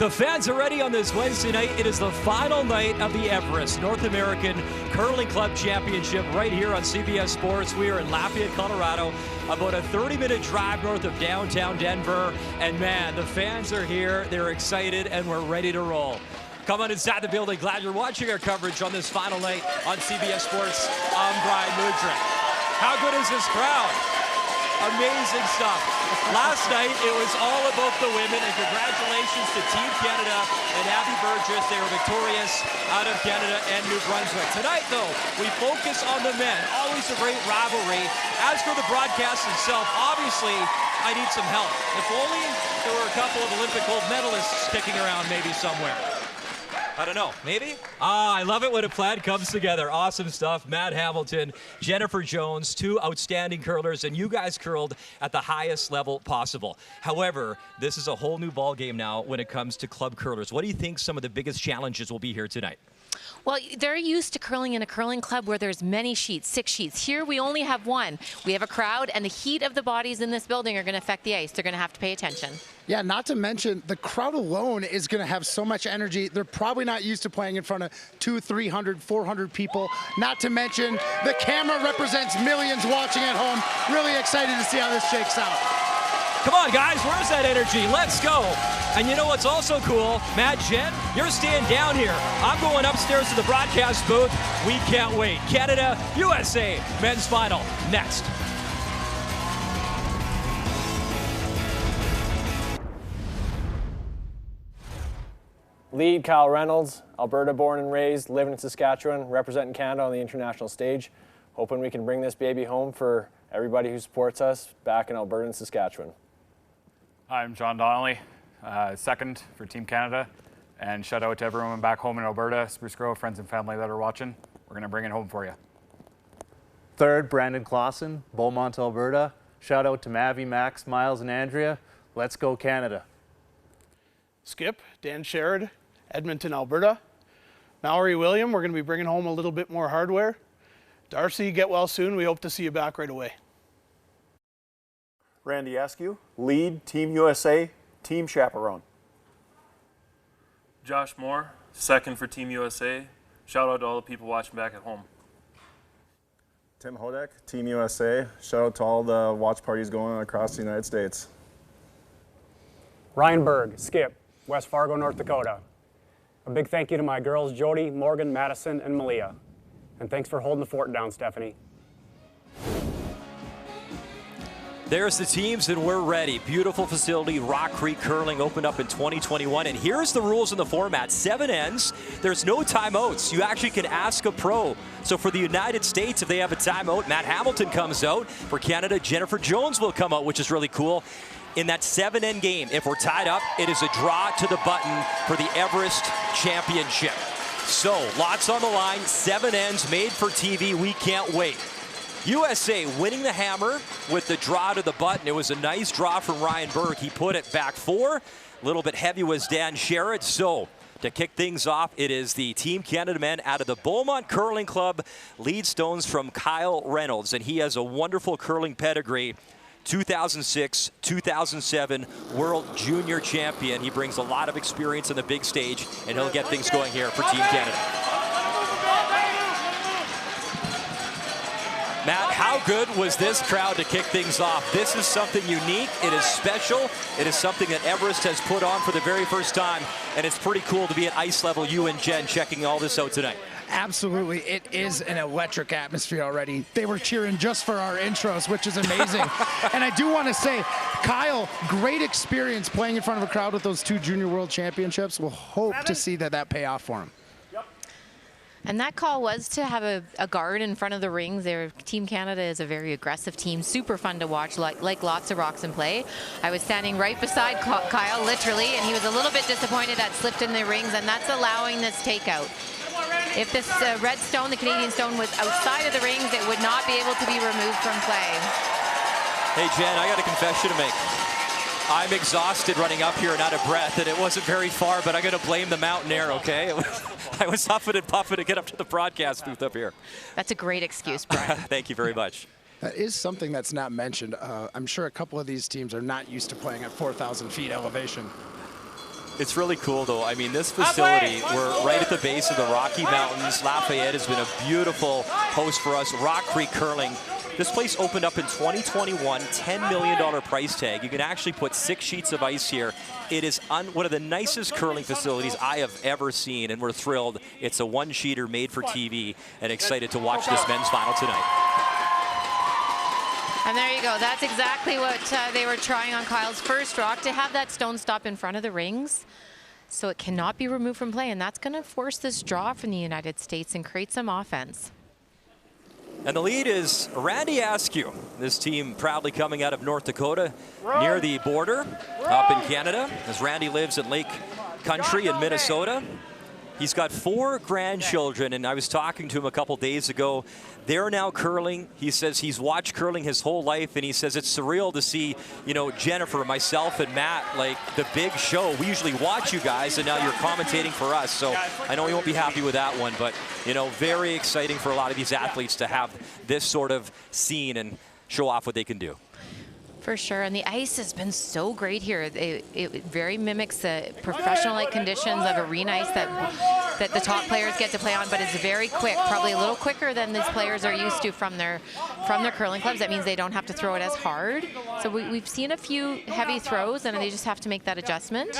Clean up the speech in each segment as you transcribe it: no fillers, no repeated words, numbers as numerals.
The fans are ready on this Wednesday night. It is the final night of the Everest North American Curling Club Championship right here on CBS Sports. We are in Lafayette, Colorado, about a 30-minute drive north of downtown Denver. And man, the fans are here. They're excited and we're ready to roll. Come on inside the building. Glad you're watching our coverage on this final night on CBS Sports. I'm Brian Mudrick. How good is this crowd? Amazing stuff. Last night, it was all about the women, and congratulations to Team Canada and Abby Burgess. They were victorious out of Canada and New Brunswick. Tonight, though, we focus on the men. Always a great rivalry. As for the broadcast itself, obviously, I need some help. If only there were a couple of Olympic gold medalists kicking around maybe somewhere. I don't know, maybe? I love it when a plan comes together. Awesome stuff. Matt Hamilton, Jennifer Jones, two outstanding curlers, and you guys curled at the highest level possible. However, this is a whole new ball game now when it comes to club curlers. What do you think some of the biggest challenges will be here tonight? Well, they're used to curling in a curling club where there's many sheets, 6 sheets. Here we only have one. We have a crowd, and the heat of the bodies in this building are going to affect the ice. They're going to have to pay attention. Yeah, not to mention the crowd alone is going to have so much energy. They're probably not used to playing in front of 200, 300, 400 people. Not to mention the camera represents millions watching at home. Really excited to see how this shakes out. Come on, guys, where's that energy? Let's go. And you know what's also cool? Matt, Jen, you're staying down here. I'm going upstairs to the broadcast booth. We can't wait. Canada, USA, men's final, next. Lead, Kyle Reynolds, Alberta born and raised, living in Saskatchewan, representing Canada on the international stage. Hoping we can bring this baby home for everybody who supports us back in Alberta and Saskatchewan. Hi, I'm John Donnelly, second for Team Canada. And shout out to everyone back home in Alberta, Spruce Grove, friends and family that are watching. We're going to bring it home for you. Third, Brandon Clausen, Beaumont, Alberta. Shout out to Mavi, Max, Miles, and Andrea. Let's go Canada. Skip, Dan Sherrod, Edmonton, Alberta. Mallory William, we're going to be bringing home a little bit more hardware. Darcy, get well soon. We hope to see you back right away. Randy Askew, lead, Team USA, Team Chaperone. Josh Moore, second for Team USA. Shout out to all the people watching back at home. Tim Hodek, Team USA. Shout out to all the watch parties going on across the United States. Ryan Berg, Skip, West Fargo, North Dakota. A big thank you to my girls, Jody, Morgan, Madison, and Malia. And thanks for holding the fort down, Stephanie. There's the teams, and we're ready. Beautiful facility, Rock Creek Curling, opened up in 2021. And here's the rules in the format. 7 ends. There's no timeouts. You actually can ask a pro. So for the United States, if they have a timeout, Matt Hamilton comes out. For Canada, Jennifer Jones will come out, which is really cool. In that 7-end game, if we're tied up, it is a draw to the button for the Everest Championship. So lots on the line, 7 ends made for TV. We can't wait. USA winning the hammer with the draw to the button. It was a nice draw from Ryan Berg. He put it back 4. A little bit heavy was Dan Sherrod. So to kick things off, it is the Team Canada men out of the Beaumont Curling Club. Lead stones from Kyle Reynolds, and he has a wonderful curling pedigree. 2006, 2007 World Junior Champion. He brings a lot of experience on the big stage, and he'll get things going here for Team Canada. Matt, how good was this crowd to kick things off? This is something unique. It is special. It is something that Everest has put on for the very first time, and it's pretty cool to be at ice level, you and Jen, checking all this out tonight. Absolutely. It is an electric atmosphere already. They were cheering just for our intros, which is amazing. And I do want to say, Kyle, great experience playing in front of a crowd with those 2 Junior World Championships. We'll hope to see that pay off for him. And that call was to have a guard in front of the rings. Team Canada is a very aggressive team, super fun to watch, like lots of rocks in play. I was standing right beside Kyle, literally, and he was a little bit disappointed that slipped in the rings, and that's allowing this takeout. If this red stone, the Canadian stone, was outside of the rings, it would not be able to be removed from play. Hey, Jen, I got a confession to make. I'm exhausted running up here and out of breath, and it wasn't very far, but I'm going to blame the mountain air, okay? I was huffing and puffing to get up to the broadcast booth up here. That's a great excuse, Brian. Thank you very much. That is something that's not mentioned. I'm sure a couple of these teams are not used to playing at 4,000 feet elevation. It's really cool, though. I mean, this facility, we're right at the base of the Rocky Mountains. Lafayette has been a beautiful host for us. Rock Creek Curling. This place opened up in 2021, $10 million price tag. You can actually put 6 sheets of ice here. It is one of the nicest curling facilities I have ever seen, and we're thrilled. It's a one-sheeter made for TV, and excited to watch this men's final tonight. And there you go. That's exactly what they were trying on Kyle's first rock, to have that stone stop in front of the rings so it cannot be removed from play. And that's going to force this draw from the United States and create some offense. And the lead is Randy Askew. This team proudly coming out of North Dakota, near the border up in Canada, as Randy lives in Lake Country in Minnesota. He's got 4 grandchildren, and I was talking to him a couple days ago. They're now curling. He says he's watched curling his whole life, and he says it's surreal to see, you know, Jennifer, myself, and Matt, like the big show. We usually watch you guys, and now you're commentating for us. So I know he won't be happy with that one, but, you know, very exciting for a lot of these athletes to have this sort of scene and show off what they can do. For sure, and the ice has been so great here. It very mimics the professional-like conditions of arena ice that the top players get to play on, but it's very quick, probably a little quicker than these players are used to from their curling clubs. That means they don't have to throw it as hard. So we've seen a few heavy throws, and they just have to make that adjustment.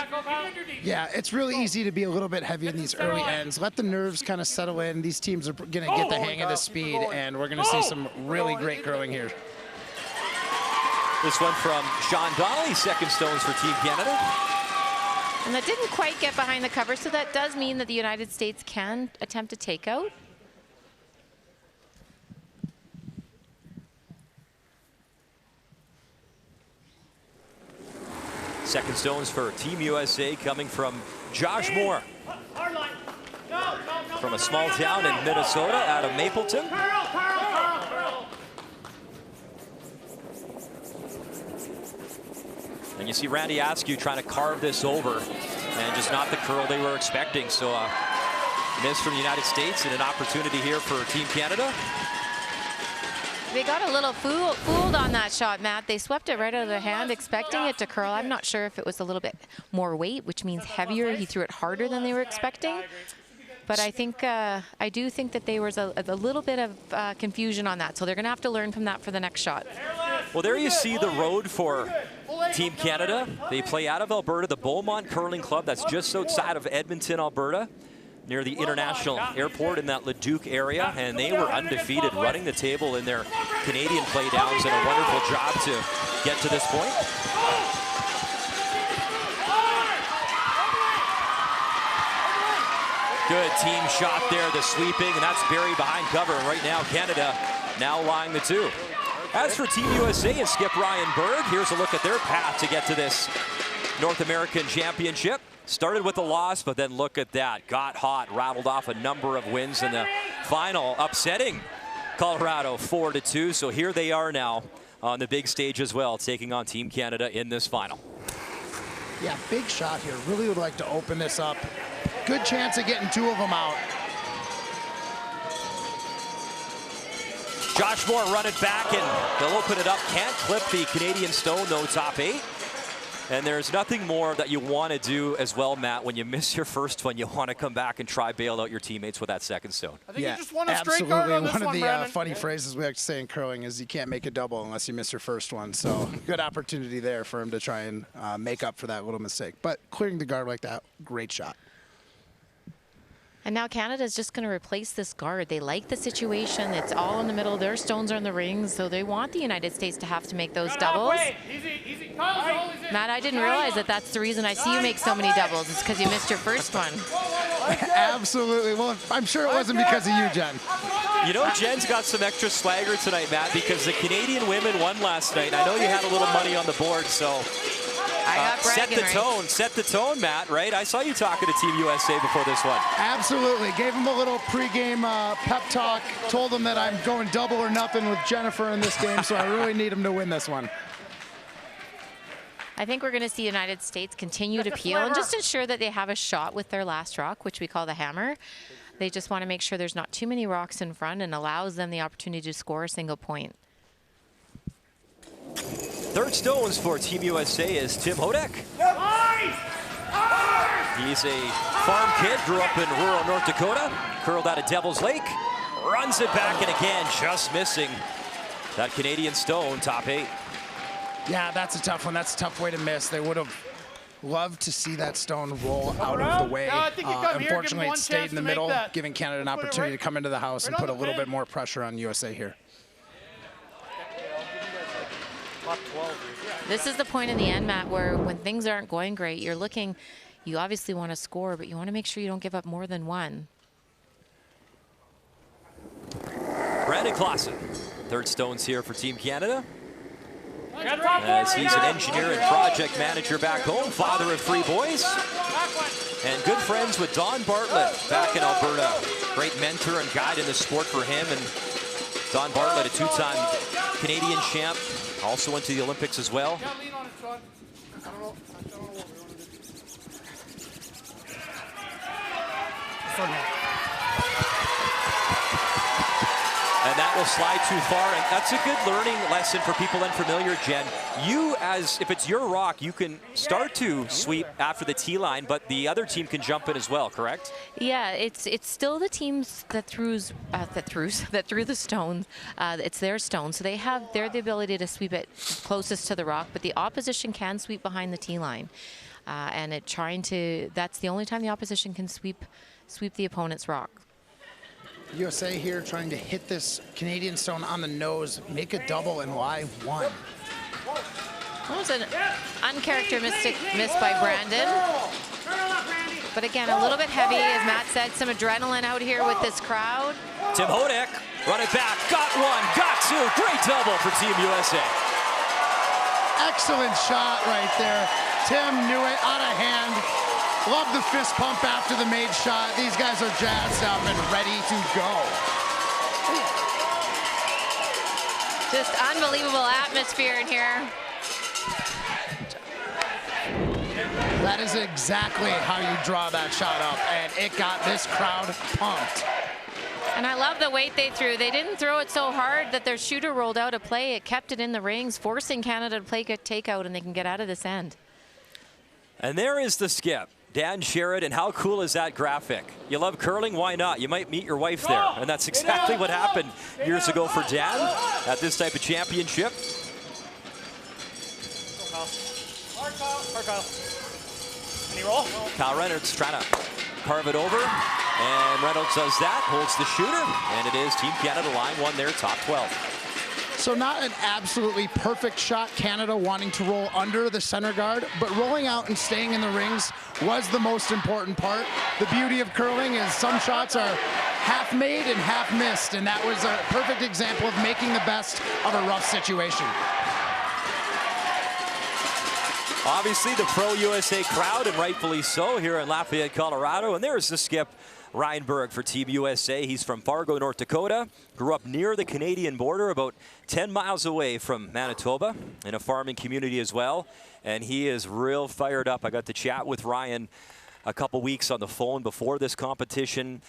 Yeah, it's really easy to be a little bit heavy in these early ends. Let the nerves kind of settle in. These teams are going to get the hang of the speed, and we're going to see some really great curling here. This one from Sean Donnelly, second stones for Team Canada. And that didn't quite get behind the cover, so that does mean that the United States can attempt a takeout. Second stones for Team USA coming from Josh Moore. From a small town in Minnesota, out of Mapleton. And you see Randy Askew trying to carve this over, and just not the curl they were expecting. So miss from the United States, and an opportunity here for Team Canada. They got a little fooled on that shot, Matt. They swept it right out of their hand, expecting it to curl. I'm not sure if it was a little bit more weight, which means heavier. He threw it harder than they were expecting. But I think I do think that there was a little bit of confusion on that. So they're going to have to learn from that for the next shot. Well, there you see the road for Team Canada. They play out of Alberta, the Beaumont Curling Club. That's just outside of Edmonton, Alberta, near the international airport in that Leduc area. And they were undefeated, running the table in their Canadian playdowns, and a wonderful job to get to this point. Good team shot there, the sweeping, and that's buried behind cover. And right now, Canada now lying the 2. As for Team USA and skip Ryan Berg, here's a look at their path to get to this North American Championship. Started with a loss, but then look at that. Got hot, rattled off a number of wins in the final, upsetting Colorado 4-2. So here they are now on the big stage as well, taking on Team Canada in this final. Yeah, big shot here. Really would like to open this up. Good chance of getting 2 of them out. Josh Moore run it back, and they'll open it up. Can't clip the Canadian stone, though, top 8. And there's nothing more that you want to do as well, Matt. When you miss your first one, you want to come back and try bail out your teammates with that second stone. I think you just won a straight card on this one of the Brandon. funny phrases we like to say in curling is you can't make a double unless you miss your first one. So good opportunity there for him to try and make up for that little mistake. But clearing the guard like that, great shot. And now Canada's just going to replace this guard. They like the situation. It's all in the middle. Their stones are in the rings, so they want the United States to have to make those doubles. Matt, I didn't realize that that's the reason I see you make so many doubles. It's because you missed your first one. Absolutely. Well, I'm sure it wasn't because of you, Jen. You know, Jen's got some extra swagger tonight, Matt, because the Canadian women won last night. I know you had a little money on the board, so set the tone, Matt, right? I saw you talking to Team USA before this one. Absolutely. Gave him a little pregame pep talk. Told him that I'm going double or nothing with Jennifer in this game, so I really need him to win this one. I think we're going to see the United States continue to peel and just ensure that they have a shot with their last rock, which we call the hammer. They just want to make sure there's not too many rocks in front and allows them the opportunity to score a single point. Third stones for Team USA is Tim Hodek. He's a farm kid, grew up in rural North Dakota, curled out of Devil's Lake, runs it back, and again, just missing that Canadian stone, top 8. Yeah, that's a tough one. That's a tough way to miss. They would have loved to see that stone roll out of the way. Unfortunately, it stayed in the middle, giving Canada an opportunity to come into the house and put a little bit more pressure on USA here. This is the point in the end, Matt, where when things aren't going great, you're looking, you obviously want to score, but you want to make sure you don't give up more than one. Brandon Clausen, third stones here for Team Canada. As he's an engineer and project manager back home, father of 3 boys, and good friends with Don Bartlett back in Alberta. Great mentor and guide in the sport for him. And Don Bartlett, a 2-time Canadian champ, also went to the Olympics as well. And that will slide too far, and that's a good learning lesson for people unfamiliar, Jen. You, if it's your rock, you can start to sweep after the tee line, but the other team can jump in as well, correct? Yeah, it's still the teams that threw the stones. It's their stone, so they're the ability to sweep it closest to the rock, but the opposition can sweep behind the tee line, and that's the only time the opposition can sweep the opponent's rock. USA here trying to hit this Canadian stone on the nose, make a double, and why 1? That was an uncharacteristic miss by Brandon. But again, a little bit heavy, as Matt said, some adrenaline out here with this crowd. Tim Hodek, run it back, got 1, got 2, great double for Team USA. Excellent shot right there. Tim knew it, out of hand. Love the fist pump after the made shot. These guys are jazzed up and ready to go. Just unbelievable atmosphere in here. That is exactly how you draw that shot up, and it got this crowd pumped. And I love the weight they threw. They didn't throw it so hard that their shooter rolled out of play. It kept it in the rings, forcing Canada to play good takeout, and they can get out of this end. And there is the skip. Dan Sherrod, and how cool is that graphic? You love curling? Why not? You might meet your wife there. And that's exactly what happened years ago for Dan at this type of championship. Any roll? Kyle Reynolds trying to carve it over. And Reynolds does that, holds the shooter. And it is Team Canada line 1 there, top 12. So not an absolutely perfect shot, Canada wanting to roll under the center guard, but rolling out and staying in the rings was the most important part. The beauty of curling is some shots are half made and half missed, and that was a perfect example of making the best of a rough situation. Obviously the pro-USA crowd, and rightfully so, here in Lafayette, Colorado. And there's the skip, Ryan Berg for Team USA. He's from Fargo, North Dakota. Grew up near the Canadian border, about 10 miles away from Manitoba, in a farming community as well. And he is real fired up. I got to chat with Ryan a couple weeks on the phone before this competition.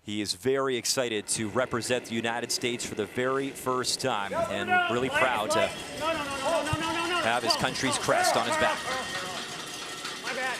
He is very excited to represent the United States for the very first time, and really proud to have his country's crest on his back. My bad.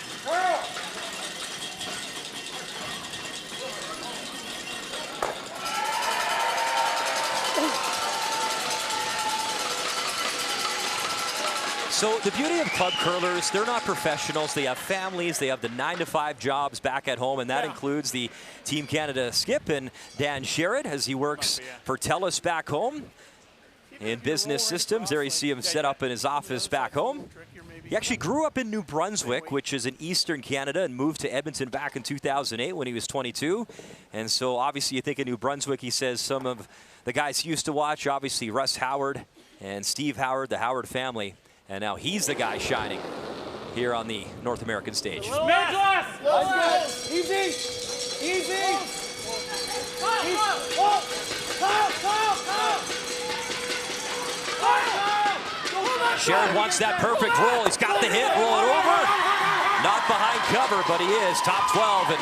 So the beauty of club curlers, they're not professionals. They have families. They have the 9-to-5 jobs back at home, and that includes the Team Canada skip and Dan Sherrod, as he works for TELUS back home in business systems. There you see him set up in his office back home. He actually grew up in New Brunswick, which is in eastern Canada, and moved to Edmonton back in 2008 when he was 22. And so obviously you think of New Brunswick, he says some of the guys he used to watch, obviously Russ Howard and Steve Howard, the Howard family. And now he's the guy shining here on the North American stage. Easy! Easy! Sherrod wants that perfect roll. He's got the hit, roll it over. Not behind cover, but he is top 12, and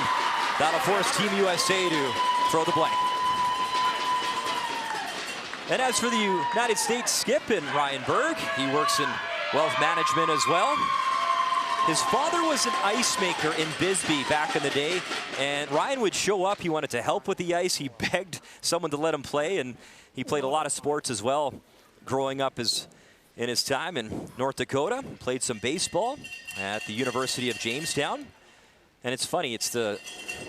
that'll force Team USA to throw the blank. And as for the United States skip and Ryan Berg, he works in wealth management as well. His father was an ice maker in Bisbee back in the day, and Ryan would show up. He wanted to help with the ice. He begged someone to let him play, and he played a lot of sports as well growing up in his time in North Dakota. Played some baseball at the University of Jamestown. And it's funny, it's the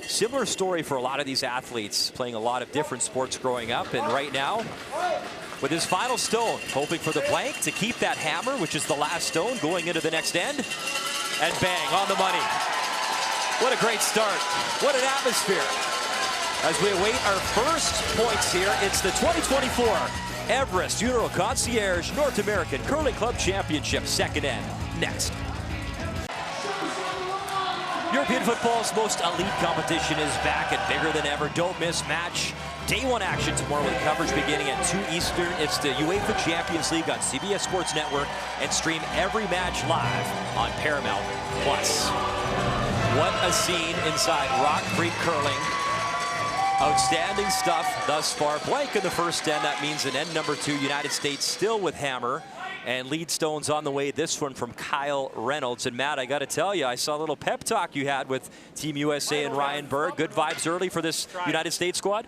similar story for a lot of these athletes, playing a lot of different sports growing up. And right now, with his final stone, hoping for the blank to keep that hammer, which is the last stone, going into the next end. And bang, on the money. What a great start. What an atmosphere. As we await our first points here, it's the 2024 Everest Inaugural Concierge North American Curling Club Championship, second end. Next. European football's most elite competition is back and bigger than ever. Don't miss match day one action tomorrow with coverage beginning at 2 Eastern. It's the UEFA Champions League on CBS Sports Network, and stream every match live on Paramount Plus. What a scene inside Rock Creek Curling. Outstanding stuff thus far. Blank in the first end. That means an end number 2. United States still with hammer. And lead stones on the way. This one from Kyle Reynolds. And Matt, I got to tell you, I saw a little pep talk you had with Team USA and Ryan Berg. Good vibes early for this United States squad?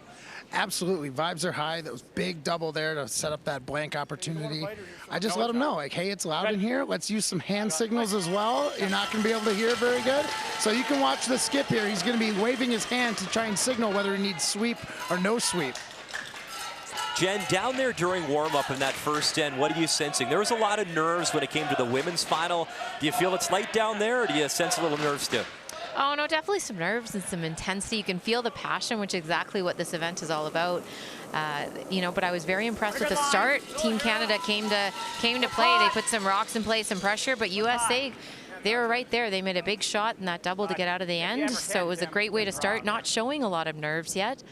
Absolutely. Vibes are high. That was big double there to set up that blank opportunity. I just let them know, like, hey, it's loud in here. Let's use some hand signals as well. You're not going to be able to hear very good. So you can watch the skip here. He's going to be waving his hand to try and signal whether he needs sweep or no sweep. Jen, down there during warm-up in that first end, what are you sensing? There was a lot of nerves when it came to the women's final. Do you feel it's light down there, or do you sense a little nerves too? Oh, no, definitely some nerves and some intensity. You can feel the passion, which is exactly what this event is all about. You know, but I was very impressed with the start. Team Canada came to play. They put some rocks in play, some pressure, but USA, they were right there. They made a big shot in that double to get out of the end, so it was a great way to start. Not showing a lot of nerves yet,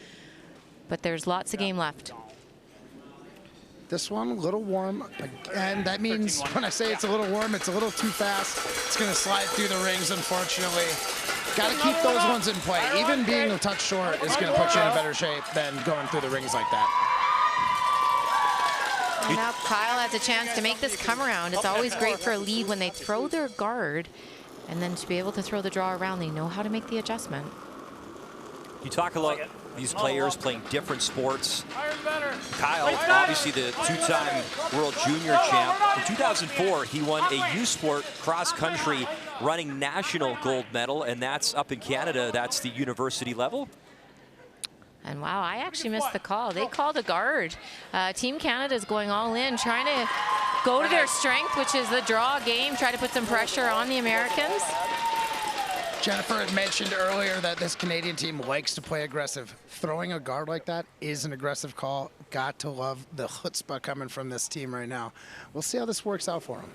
but there's lots of game left. This one, a little warm, and that means when I say it's a little warm, it's a little too fast. It's going to slide through the rings, unfortunately. Got to keep those ones in play. Even being a touch short is going to put you in a better shape than going through the rings like that. And now Kyle has a chance to make this come around. It's always great for a lead when they throw their guard, and then to be able to throw the draw around, they know how to make the adjustment. You talk a lot these players playing different sports. Kyle, obviously the two-time world junior champ. In 2004, he won a U-Sport cross-country running national gold medal, and that's up in Canada. That's the university level. And wow, I actually missed the call. They called a guard. Team Canada is going all in, trying to go to their strength, which is the draw game, try to put some pressure on the Americans. Jennifer had mentioned earlier that this Canadian team likes to play aggressive. Throwing a guard like that is an aggressive call. Got to love the chutzpah coming from this team right now. We'll see how this works out for them.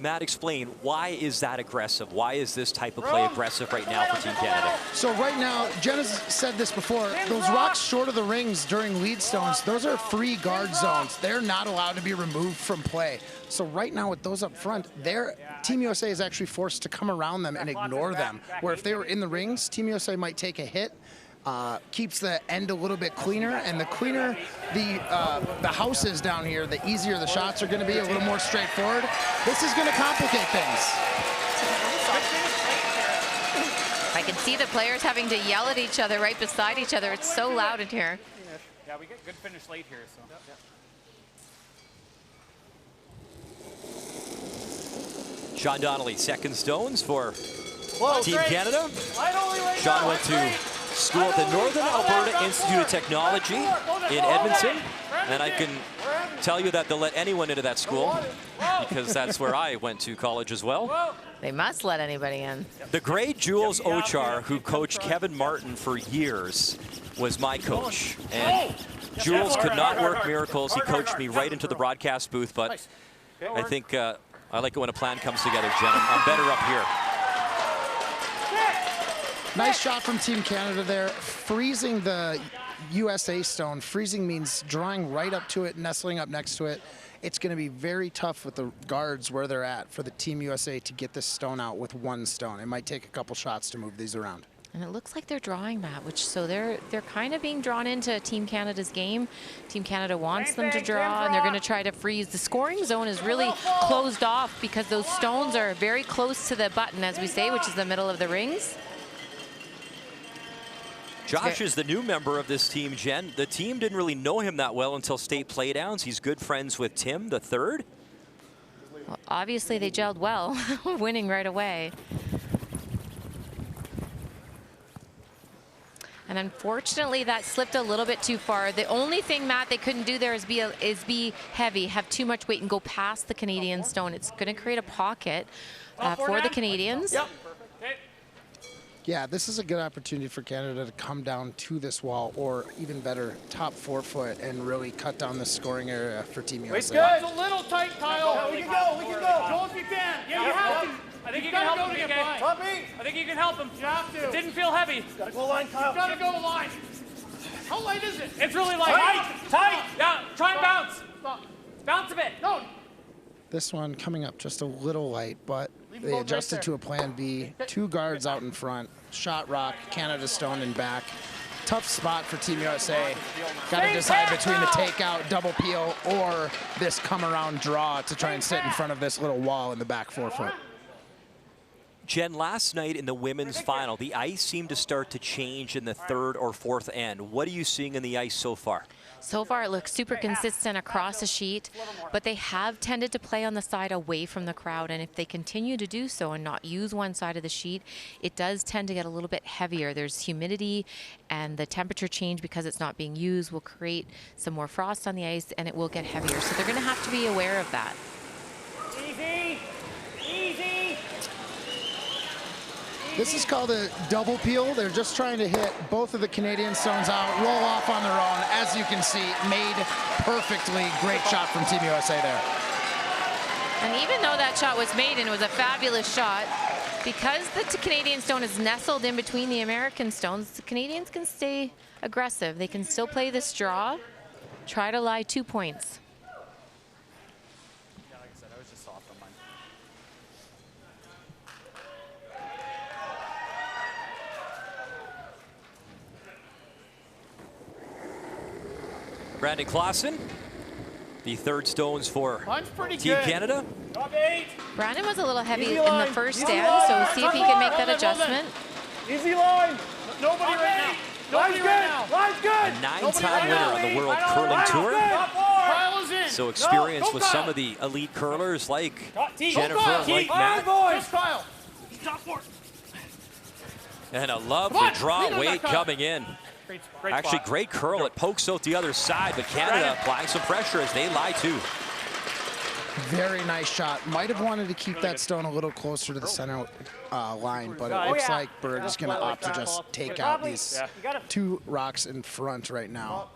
Matt, explain, why is that aggressive? Why is this type of play aggressive right now for Team Canada? So right now, Jen has said this before, those rocks short of the rings during lead stones, those are free guard zones. They're not allowed to be removed from play. So right now with those up front, Team USA is actually forced to come around them and ignore them. Where if they were in the rings, Team USA might take a hit, keeps the end a little bit cleaner, and the cleaner the house is down here, the easier the shots are going to be, a little more straightforward. This is going to complicate things. I can see the players having to yell at each other right beside each other. It's so loud in here. Yeah, we get good finish late here, so. Sean Donnelly, second stones for Team Canada. Sean went to school at the Northern Alberta Institute of Technology in Edmonton, and I can tell you that they'll let anyone into that school because that's where I went to college as well. They must let anybody in. The great Jules Ochar, who coached Kevin Martin for years, was my coach, and Jules could not work miracles. He coached me right into the broadcast booth, but I think I like it when a plan comes together, Jen. I'm better up here. Nice shot from Team Canada there, freezing the USA stone. Freezing means drawing right up to it, nestling up next to it. It's going to be very tough with the guards where they're at for the Team USA to get this stone out with one stone. It might take a couple shots to move these around. And it looks like they're drawing that, which so they're kind of being drawn into Team Canada's game. Team Canada wants them to draw, and they're going to try to freeze. The scoring zone is really closed off because those stones are very close to the button, as we say, which is the middle of the rings. Josh is the new member of this team, Jen. The team didn't really know him that well until state playdowns. He's good friends with Tim, the third. Well, obviously, they gelled well, winning right away. And unfortunately, that slipped a little bit too far. The only thing, Matt, they couldn't do there is be heavy, have too much weight, and go past the Canadian stone. It's going to create a pocket for the Canadians. Yep. Yeah, this is a good opportunity for Canada to come down to this wall, or even better, top 4 foot, and really cut down the scoring area for Team USA. It's a little tight, Kyle. We can go. Go if you can. Yeah, you have to. I think you can help him, PK. Top 8. I think you can help him. You have to. It didn't feel heavy. Gotta go line, Kyle. Gotta go line. How light is it? It's really light. Tight. Yeah, try and bounce. Stop. Bounce a bit. No. This one coming up just a little light, but they adjusted to a plan B. 2 guards out in front. Shot rock, Canada stone and back. Tough spot for Team USA. Got to decide between the takeout, double peel, or this come around draw to try and sit in front of this little wall in the back 4 foot. Jen, last night in the women's final, the ice seemed to start to change in the 3rd or 4th end. What are you seeing in the ice so far? So far, it looks super consistent across the sheet, but they have tended to play on the side away from the crowd, and if they continue to do so and not use one side of the sheet, it does tend to get a little bit heavier. There's humidity, and the temperature change because it's not being used will create some more frost on the ice, and it will get heavier. So they're going to have to be aware of that. Easy. Easy. This is called a double peel. They're just trying to hit both of the Canadian stones out, roll off on their own. As you can see, made perfectly. Great shot from Team USA there. And even though that shot was made and it was a fabulous shot, because the Canadian stone is nestled in between the American stones, the Canadians can stay aggressive. They can still play this draw, try to lie 2 points. Yeah, like I said, I was just soft on mine. Brandon Clausen, the 3rd stones for Team good. Canada. Top 8. Brandon was a little heavy Easy in line. the first Easy stand, line. so see if he can make that adjustment. Easy line. Nobody right now. Nobody right now. Line's good. A 9-time winner on the World Curling Tour. Kyle is in. So experience Go, with Kyle. some of the elite curlers like T. Jennifer, Kyle. like T. Matt. Just Kyle. Top 4. And a lovely draw lean on weight that, Kyle. coming in. Great Actually, spot. great curl. It pokes out the other side, but Canada applying some pressure as they lie too. Very nice shot. Might have wanted to keep that stone a little closer to the center line, but it looks like Berg is going to opt to just take out these 2 rocks in front right now.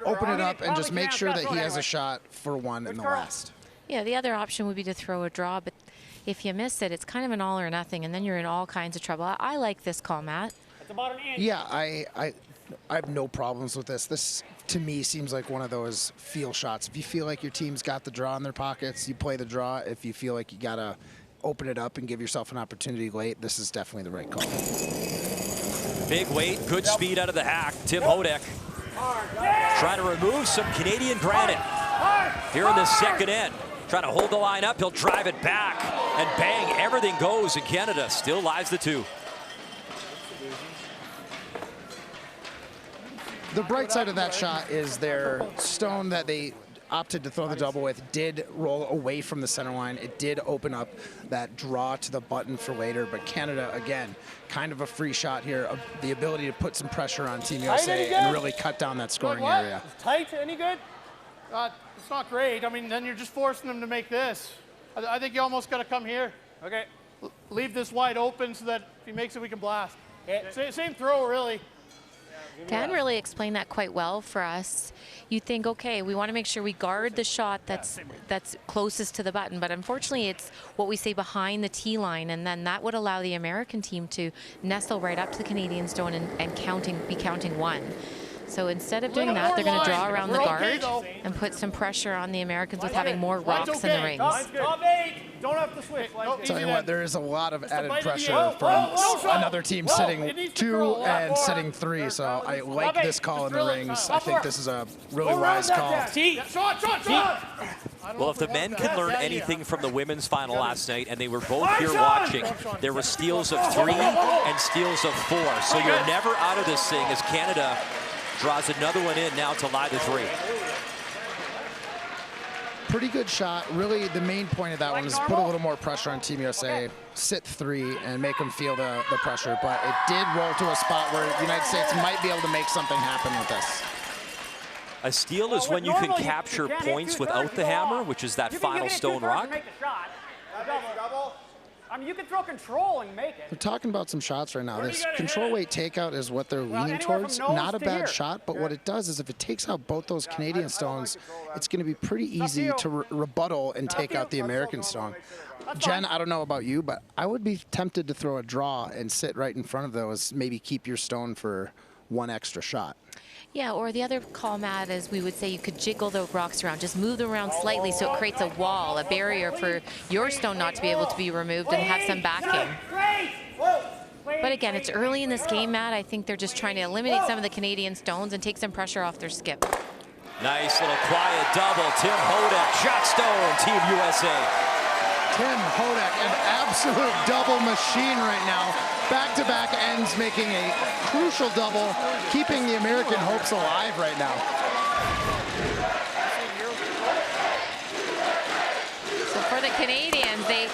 Open it up and just make sure that he has a shot for 1 in the last. Yeah, the other option would be to throw a draw, but if you miss it, it's kind of an all or nothing, and then you're in all kinds of trouble. I like this call, Matt. It's about an inch. Yeah, I have no problems with this. This, to me, seems like one of those feel shots. If you feel like your team's got the draw in their pockets, you play the draw. If you feel like you got to open it up and give yourself an opportunity late, this is definitely the right call. Big weight, good speed out of the hack. Tim Hodek trying to remove some Canadian granite here in the 2nd end. Trying to hold the line up, he'll drive it back, and bang, everything goes, and Canada still lies the 2. The bright side of that shot is their stone that they opted to throw the double with did roll away from the center line. It did open up that draw to the button for later, but Canada, again, kind of a free shot here, the ability to put some pressure on Team USA and really cut down that scoring area. Tight, any good? It's not great. I mean, then you're just forcing them to make this. I think you almost got to come here. Okay. Leave this wide open so that if he makes it, we can blast. Same throw, really. Dan really explained that quite well for us. You think, okay, we want to make sure we guard the shot that's closest to the button, but unfortunately it's what we say behind the tee line, and then that would allow the American team to nestle right up to the Canadian stone and be counting 1. So instead of doing that, they're going to draw around the guard and put some pressure on the Americans with having more rocks in the rings. Top 8. Don't have to switch. Tell you what, there is a lot of added pressure from another team sitting 2 and sitting 3, so I like this call in the rings. I think this is a really wise call. Well, if the men can learn anything from the women's final last night, and they were both here watching, there were steals of 3 and steals of 4. So you're never out of this thing as Canada draws another one in now to lie to 3. Pretty good shot. Really, the main point of that one is put a little more pressure on Team USA, sit 3, and make them feel the pressure. But it did roll to a spot where the United States might be able to make something happen with this. A steal is when you can capture points without the hammer, which is that final stone rock. I mean, you can throw control and make it. We're talking about some shots right now. This control weight takeout is what they're leaning towards. Not a bad shot, but what it does is if it takes out both those Canadian stones, it's going to be pretty easy to rebuttal and take out the American stone. Jen, I don't know about you, but I would be tempted to throw a draw and sit right in front of those, maybe keep your stone for 1 extra shot. Yeah, or the other call, Matt, is we would say you could jiggle the rocks around, just move them around slightly so it creates a wall, a barrier for your stone not to be able to be removed and have some backing. But again, it's early in this game, Matt. I think they're just trying to eliminate some of the Canadian stones and take some pressure off their skip. Nice little quiet double. Tim Hodak, shot stone, Team USA. Tim Hodak, an absolute double machine right now. Back-to-back ends, making a crucial double, keeping the American hopes alive right now. So for the Canadians, they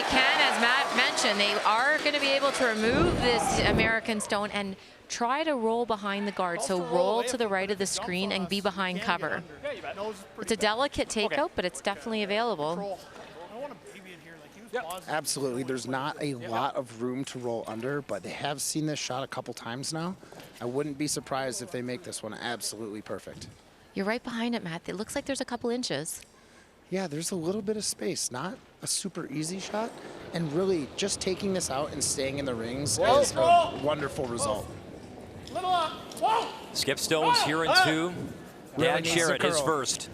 can, as Matt mentioned, they are going to be able to remove this American stone and try to roll behind the guard. So roll to the right of the screen and be behind cover. It's a delicate takeout, but it's definitely available. Absolutely. There's not a lot of room to roll under, but they have seen this shot a couple times now. I wouldn't be surprised if they make this one absolutely perfect. You're right behind it, Matt. It looks like there's a couple inches. Yeah, there's a little bit of space. Not a super easy shot. And really, just taking this out and staying in the rings is a wonderful result. Skip stones here in 2. Dan Sherritt is first.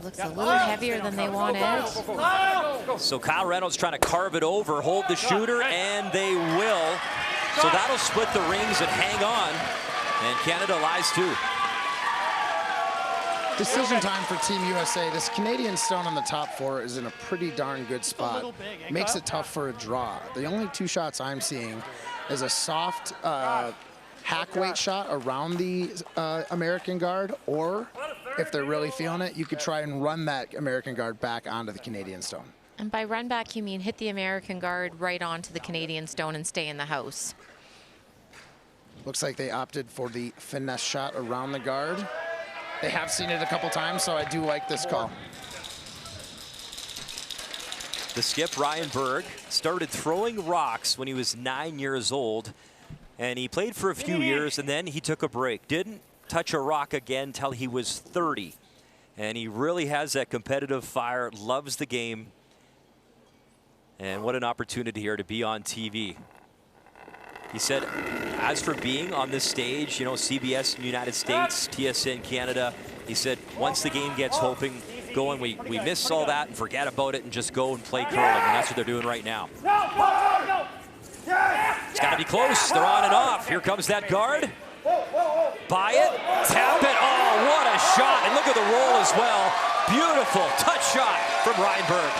Looks a little heavier than they wanted. So Kyle Reynolds trying to carve it over, hold the shooter, and they will. So that'll split the rings and hang on. And Canada lies 2. Decision time for Team USA. This Canadian stone on the top 4 is in a pretty darn good spot. Makes it tough for a draw. The only 2 shots I'm seeing is a soft hack weight shot around the American guard, or if they're really feeling it, you could try and run that American guard back onto the Canadian stone. And by run back, you mean hit the American guard right onto the Canadian stone and stay in the house. Looks like they opted for the finesse shot around the guard. They have seen it a couple times, so I do like this call. The skip, Ryan Berg, started throwing rocks when he was 9 years old, and he played for a few years, and then he took a break. Didn't touch a rock again till he was 30. And he really has that competitive fire, loves the game. And what an opportunity here to be on TV. He said, as for being on this stage, you know, CBS in the United States, TSN Canada, he said, once the game gets going, we miss all that and forget about it and just go and play curling. And that's what they're doing right now. It's got to be close. They're on and off. Here comes that guard. Buy it, tap it. Oh, what a shot. And look at the roll as well. Beautiful touch shot from Ryan Berg.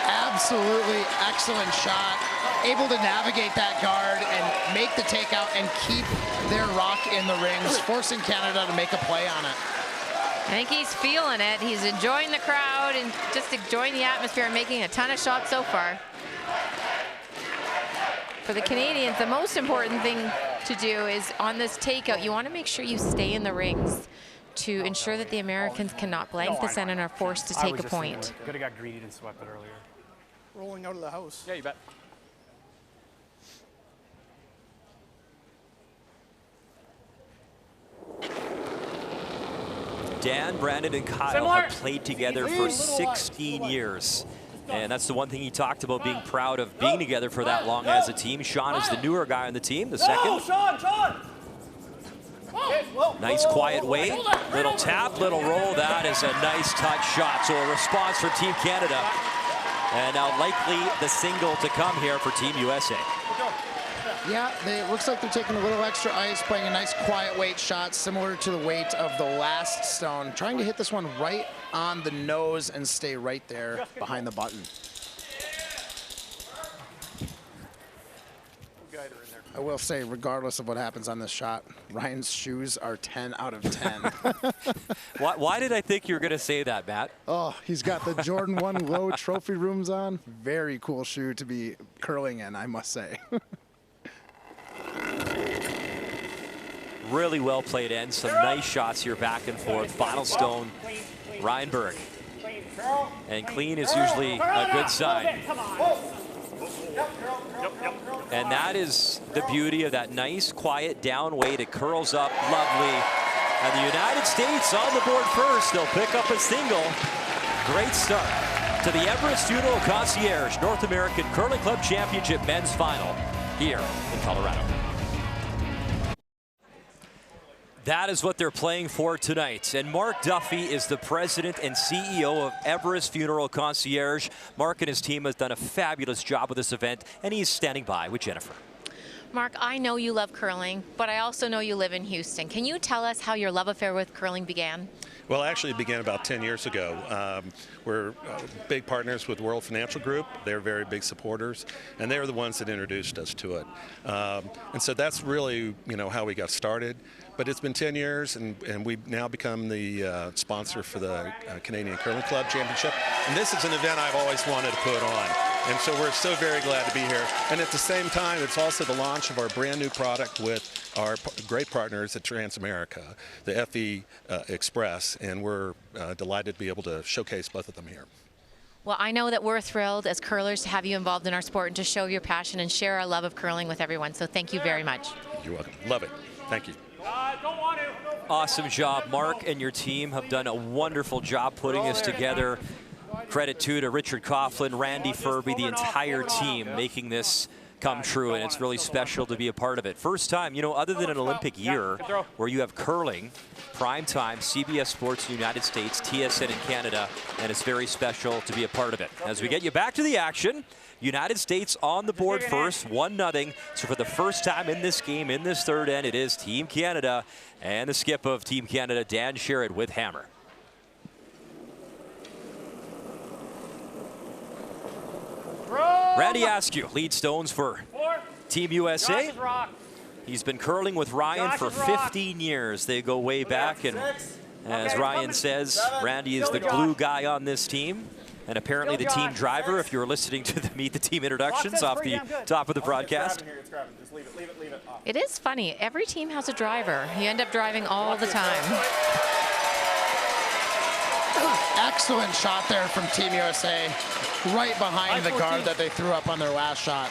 Absolutely excellent shot. Able to navigate that guard and make the takeout and keep their rock in the rings, forcing Canada to make a play on it. I think he's feeling it. He's enjoying the crowd and just enjoying the atmosphere and making a ton of shots so far. For the Canadians, the most important thing to do is on this takeout, you want to make sure you stay in the rings to ensure that the Americans cannot blank this end and are forced to take a point. Could have got greedy and swept it earlier. Rolling out of the house. Yeah, you bet. Dan, Brandon, and Kyle have played together for 16 years. And that's the one thing he talked about, being proud of being together for that long as a team. Sean is the newer guy on the team, the second. Nice quiet wait, little tap, little roll. That is a nice touch shot. So a response for Team Canada. And now likely the single to come here for Team USA. Yeah, it looks like they're taking a little extra ice, playing a nice quiet weight shot, similar to the weight of the last stone. Trying to hit this one right on the nose and stay right there behind the button. I will say, regardless of what happens on this shot, Ryan's shoes are 10 out of 10. Why did I think you were going to say that, Matt? Oh, he's got the Jordan 1 low trophy rooms on. Very cool shoe to be curling in, I must say. Really well played in. Some nice shots here back and forth. Final stone, Reinberg. And clean is usually a good sign. And that is the beauty of that nice, quiet down weight. It curls up lovely. And the United States on the board first. They'll pick up a single. Great start to the Everest Funeral Concierge North American Curling Club Championship Men's Final here in Colorado. That is what they're playing for tonight. And Mark Duffy is the president and CEO of Everest Funeral Concierge. Mark and his team has done a fabulous job with this event, and he's standing by with Jennifer. Mark, I know you love curling, but I also know you live in Houston. Can you tell us how your love affair with curling began? Well, actually, it began about 10 years ago. We're big partners with World Financial Group. They're very big supporters, and they're the ones that introduced us to it. And so that's really, how we got started. But it's been 10 years, and we've now become the sponsor for the Canadian Curling Club Championship. And this is an event I've always wanted to put on. And so we're so very glad to be here. And at the same time, it's also the launch of our brand new product with our great partners at Transamerica, the FE Express, and we're delighted to be able to showcase both of them here. Well, I know that we're thrilled as curlers to have you involved in our sport and to show your passion and share our love of curling with everyone. So thank you very much. You're welcome. Love it. Thank you. Don't want to. Awesome job. Mark and your team have done a wonderful job putting this together. Credit to Richard Coughlin, Randy Furby, the entire team making this come true, and it's really special to be a part of it. First time, other than an Olympic year where you have curling, primetime, CBS Sports in the United States, TSN in Canada, and it's very special to be a part of it. As we get you back to the action, United States on the board first, 1-0. So for the first time in this game, in this third end, it is Team Canada and the skip of Team Canada, Dan Sherrod with hammer. Randy Askew, lead stones for Team USA. He's been curling with Ryan for 15 years. They go way back, and as Ryan says, Randy is the glue guy on this team. And apparently the team driver, if you're listening to the Meet the Team introductions off the top of the broadcast. It is funny. Every team has a driver. You end up driving all the time. Excellent shot there from Team USA, right behind the guard that they threw up on their last shot.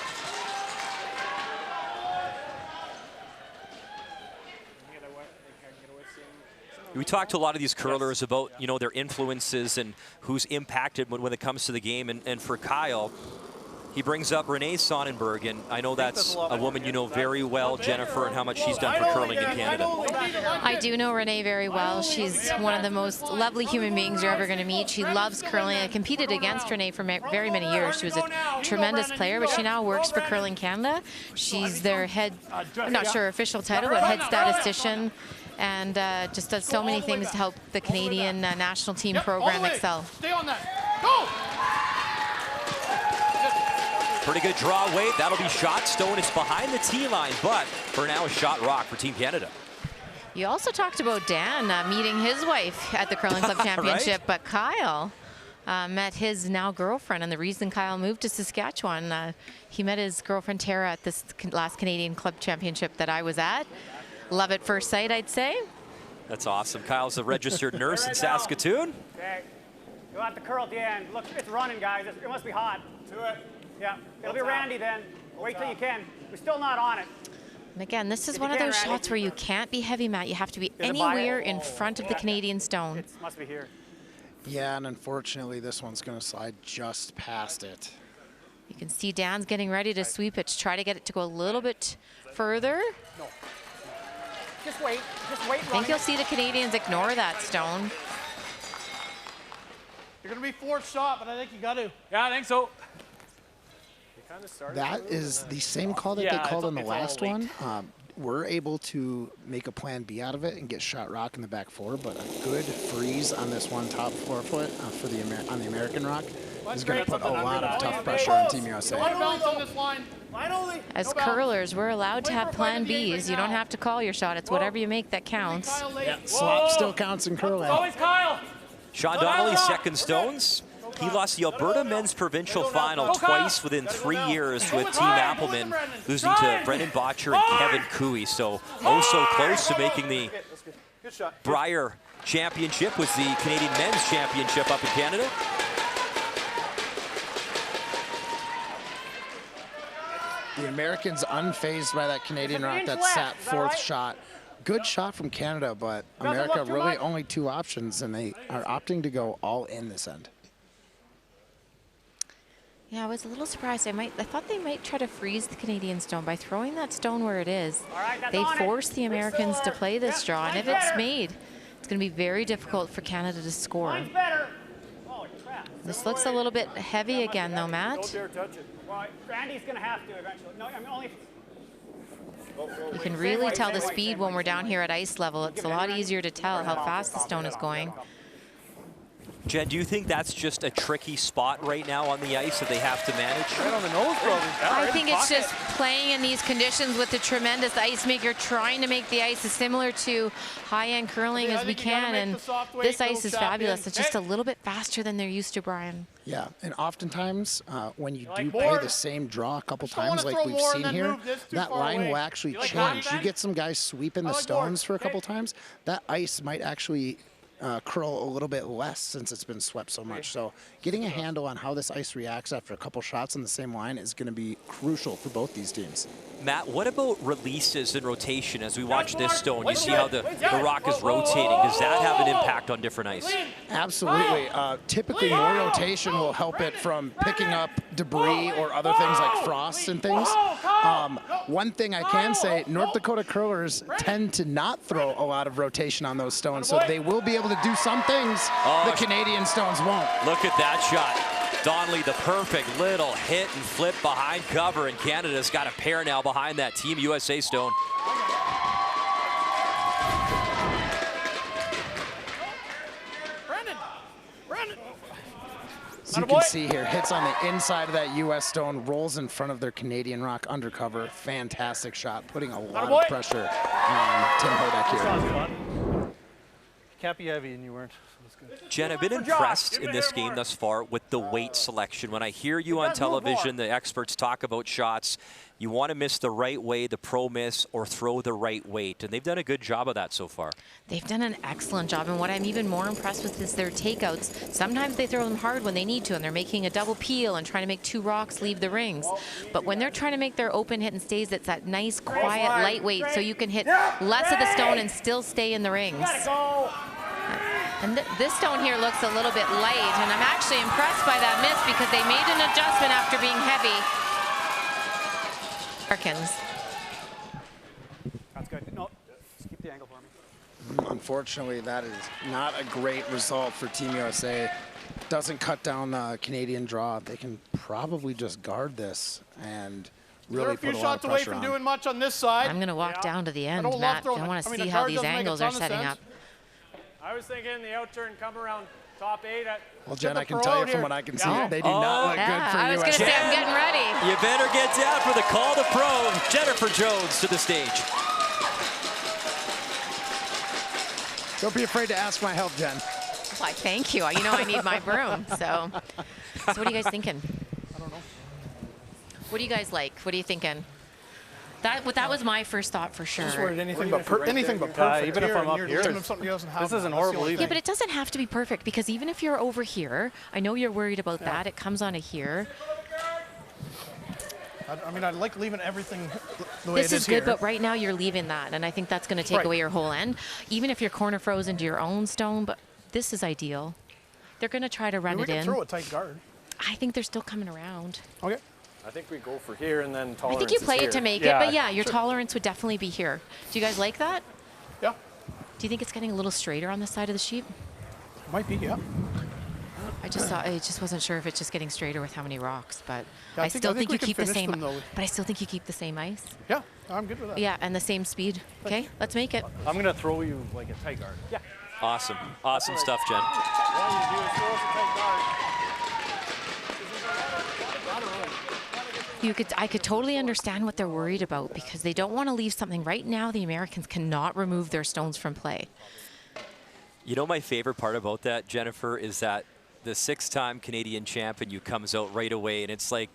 We talked to a lot of these curlers about, their influences and who's impacted when it comes to the game. And for Kyle, he brings up Renee Sonnenberg, and I know that's a woman you know very well, Jennifer, and how much she's done for curling in Canada. I do know Renee very well. She's one of the most lovely human beings you're ever going to meet. She loves curling. I competed against Renee for very many years. She was a tremendous player, but she now works for Curling Canada. She's their head, I'm not sure her official title, but head statistician, and just does so many things to help the Canadian national team program excel. Stay on that. Go! Pretty good draw weight. That'll be shot. Stone is behind the tee line, but for now, a shot rock for Team Canada. You also talked about Dan meeting his wife at the Curling Club Championship, right? But Kyle met his now girlfriend, and the reason Kyle moved to Saskatchewan, he met his girlfriend Tara at this last Canadian Club Championship that I was at. Love at first sight, I'd say. That's awesome. Kyle's a registered nurse in Saskatoon. Okay. You'll have to curl at the end. Look, it's running, guys. It must be hot. To it. Yeah, it'll be Randy then. Wait till you can. We're still not on it. And again, this is one of those shots where you can't be heavy, Matt. You have to be anywhere in front of the Canadian stone. It must be here. Yeah, and unfortunately, this one's going to slide just past it. You can see Dan's getting ready to sweep it to try to get it to go a little bit further. No. Just wait. Just wait. I think you'll see the Canadians ignore that stone. You're going to be forced shot, but I think you got to. Yeah, I think so. That is the same call that they called on the last one. We're able to make a plan B out of it and get shot rock in the back four, but a good freeze on this one top 4 foot for on the American rock is going to put a lot of tough pressure on Team USA. As curlers, we're allowed to have plan Bs. You don't have to call your shot. It's whatever you make that counts. Yeah, slop still counts in curling. Always Kyle. Sean Donnelly, second stones. He lost the Alberta Men's Provincial Final twice within 3 years with Team Appleman, losing to Brendan Botcher and Kevin Cooey. So close to making the Brier Championship was the Canadian Men's Championship up in Canada. The Americans unfazed by that Canadian rock that sat 4th shot. Good shot from Canada, but America really only 2 options, and they are opting to go all in this end. Yeah, I was a little surprised. I thought they might try to freeze the Canadian stone by throwing that stone where it is. They force the Americans to play this draw, and if it's made, it's going to be very difficult for Canada to score. This looks a little bit heavy again, though, Matt. Don't dare touch it. Well, Randy's going to have to eventually. No, I mean, only. You can really tell the speed when we're down here at ice level. It's a lot easier to tell how fast the stone is going. Jen, do you think that's just a tricky spot right now on the ice that they have to manage? Right on the nose, probably. I think it's just playing in these conditions with the tremendous ice maker, trying to make the ice as similar to high-end curling as we can, and this ice is fabulous. It's just a little bit faster than they're used to, Brian. Yeah, and oftentimes when you do play the same draw a couple times like we've seen here, that line will actually change. You get some guys sweeping the stones for a couple times, that ice might actually curl a little bit less since it's been swept so much. So getting a handle on how this ice reacts after a couple shots on the same line is going to be crucial for both these teams. Matt, what about releases and rotation as we watch this stone? You see how the rock is rotating. Does that have an impact on different ice? Absolutely. Typically, more rotation will help it from picking up debris or other things like frost and things. One thing I can say, North Dakota curlers tend to not throw a lot of rotation on those stones, so they will be able to do some things the Canadian stones won't. Look at that shot. Donnelly, the perfect little hit and flip behind cover, and Canada's got a pair now behind that Team USA stone. So you can see here, hits on the inside of that U.S. stone, rolls in front of their Canadian rock undercover. Fantastic shot, putting a lot of pressure on Tim Hodak here. Can't be heavy, and you weren't. Jen, I've been impressed in this game thus far with the weight selection. When I hear you on television, the experts talk about shots, you want to miss the right way, the pro miss, or throw the right weight. And they've done a good job of that so far. They've done an excellent job. And what I'm even more impressed with is their takeouts. Sometimes they throw them hard when they need to, and they're making a double peel and trying to make 2 rocks leave the rings. But when they're trying to make their open hit and stays, it's that nice, quiet, lightweight, so you can hit less of the stone and still stay in the rings. And this stone here looks a little bit light, and I'm actually impressed by that miss because they made an adjustment after being heavy. Harkins. That's good. No, just keep the angle for me. Unfortunately, that is not a great result for Team USA. Doesn't cut down the Canadian draw. They can probably just guard this and really put a lot of pressure on. They're a few shots away from doing much on this side. I'm going to walk down to the end, Matt. I want to see how these angles are setting up. I was thinking the outturn come around top 8. Well, Jen, I can tell you from what I can see, they do not look good for I was going to say, I'm getting ready. You better get down for the call to pro. Jennifer Jones to the stage. Don't be afraid to ask my help, Jen. Why, thank you. You know I need my broom. So what are you guys thinking? I don't know. What do you guys like? What are you thinking? That was my first thought for sure. I just wanted anything but perfect. Even if I'm up here, this isn't horrible either. Yeah, but it doesn't have to be perfect because even if you're over here, I know you're worried about that. It comes on to here. I mean, I like leaving everything the way it is here. This is good, but right now you're leaving that, and I think that's going to take away your whole end. Even if your corner froze into your own stone, but this is ideal. They're going to try to run it in. We can throw a tight guard. I think they're still coming around. Okay. I think we go for here and then tolerance. I think you play it to make it, but yeah, your tolerance would definitely be here. Do you guys like that? Yeah. Do you think it's getting a little straighter on this side of the sheet? Might be, yeah. I just wasn't sure if it's just getting straighter with how many rocks, but Yeah, I still think you we keep can the finish same. them, though. But I still think you keep the same ice. Yeah, I'm good with that. Yeah, and the same speed. Okay, let's make it. I'm going to throw you like a tight guard. Yeah. Awesome. Awesome stuff, Jen. All you do is throw us a tight guard. I could totally understand what they're worried about because they don't want to leave something. Right now, the Americans cannot remove their stones from play. You know, my favorite part about that, Jennifer, is that the 6-time Canadian champion you comes out right away, and it's like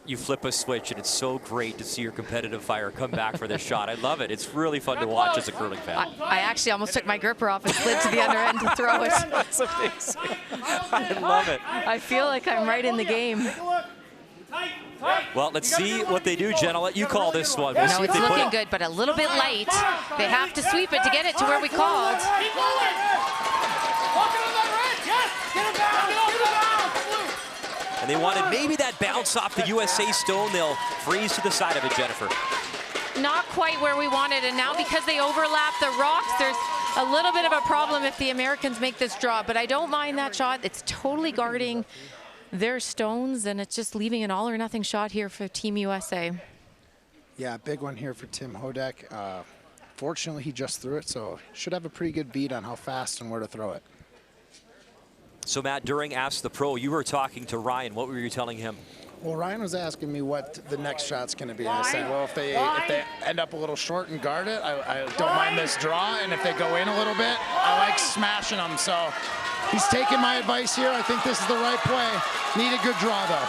you flip a switch, and it's so great to see your competitive fire come back for this shot. I love it. It's really fun to watch as a curling fan. I actually almost took my gripper off and slid to the other end to throw it. That's amazing. I love it. I feel like I'm right in the game. Well, let's see what they do, Jen. I'll let you call this one. We'll No, see if it's they put looking it. good, but a little bit light. They have to sweep it to get it to where we called. And they wanted maybe that bounce off the USA stone. They'll freeze to the side of it, Jennifer. Not quite where we wanted, and now because they overlap the rocks, there's a little bit of a problem if the Americans make this draw, but I don't mind that shot. It's totally guarding their stones, and it's just leaving an all-or-nothing shot here for Team USA. Yeah, big one here for Tim Hodek. Fortunately, he just threw it, so should have a pretty good beat on how fast and where to throw it. So, Matt, during Ask the Pro, you were talking to Ryan. What were you telling him? Well, Ryan was asking me what the next shot's going to be. And I said, well, if they end up a little short and guard it, I don't mind this draw. And if they go in a little bit, I like smashing them. So he's taking my advice here. I think this is the right play. Need a good draw, though.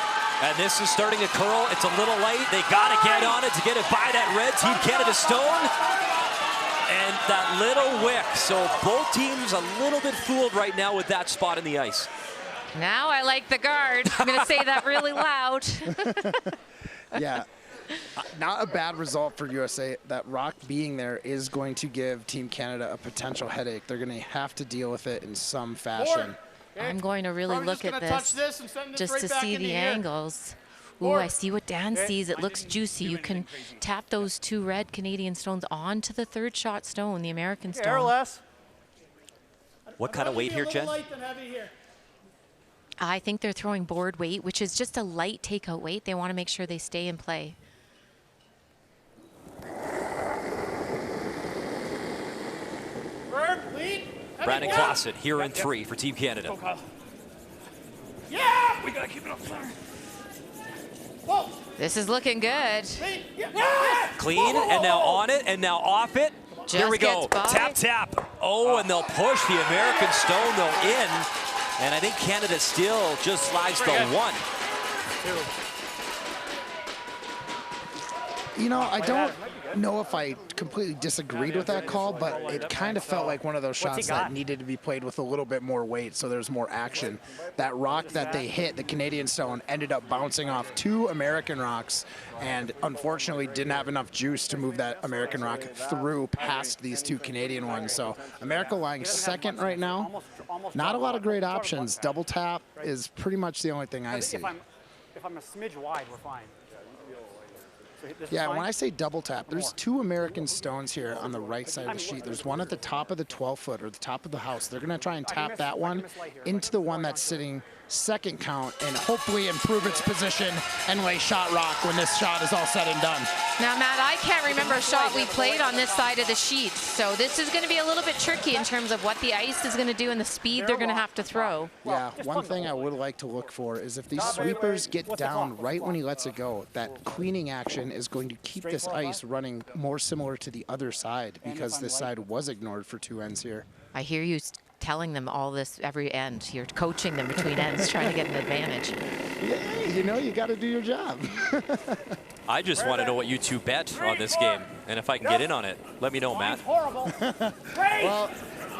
And this is starting to curl. It's a little late. They got to get on it to get it by that red Team Canada stone. And that little wick. So both teams a little bit fooled right now with that spot in the ice. Now I like the guard. I'm going to say that really loud. Yeah, not a bad result for USA. That rock being there is going to give Team Canada a potential headache. They're going to have to deal with it in some fashion. I'm going to really look at this just to see the angles. Ooh, I see what Dan sees. It looks juicy. You can tap those two red Canadian stones onto the third shot stone, the American stone. What kind of weight here, Jen? I think they're throwing board weight, which is just a light takeout weight. They want to make sure they stay in play. Brandon Clausen here in 3 for Team Canada. Yeah! We got to keep it up there. Whoa. This is looking good. Clean, and now on it, and now off it. Here we go. Tap, tap. Oh, and they'll push the American stone, though, in. And I think Canada still just slides the 1. You know, I don't know if I completely disagreed with that call, but it kind of felt like one of those shots that needed to be played with a little bit more weight, so there's more action. That rock that they hit, the Canadian stone, ended up bouncing off 2 American rocks, and unfortunately didn't have enough juice to move that American rock through past these 2 Canadian ones. So America lying second right now. Not a lot of great options. Double tap is pretty much the only thing I see. If I'm a smidge wide, we're fine. Yeah, when I say double tap, there's 2 American stones here on the right side of the sheet. There's one at the top of the 12-foot or the top of the house. They're going to try and tap that one into the one that's sitting second count and hopefully improve its position and lay shot rock when this shot is all said and done. Now, Matt, I can't remember a shot we played on this side of the sheet, so this is going to be a little bit tricky in terms of what the ice is going to do and the speed they're going to have to throw. Yeah, one thing I would like to look for is if these sweepers get down right when he lets it go, that cleaning action is going to keep this ice running more similar to the other side because this side was ignored for 2 ends here. I hear you telling them all this every end. You're coaching them between ends, trying to get an advantage. Yeah, you know, you got to do your job. I just want to know what you 2 bet on this game, and if I can get in on it, let me know, Matt. Well,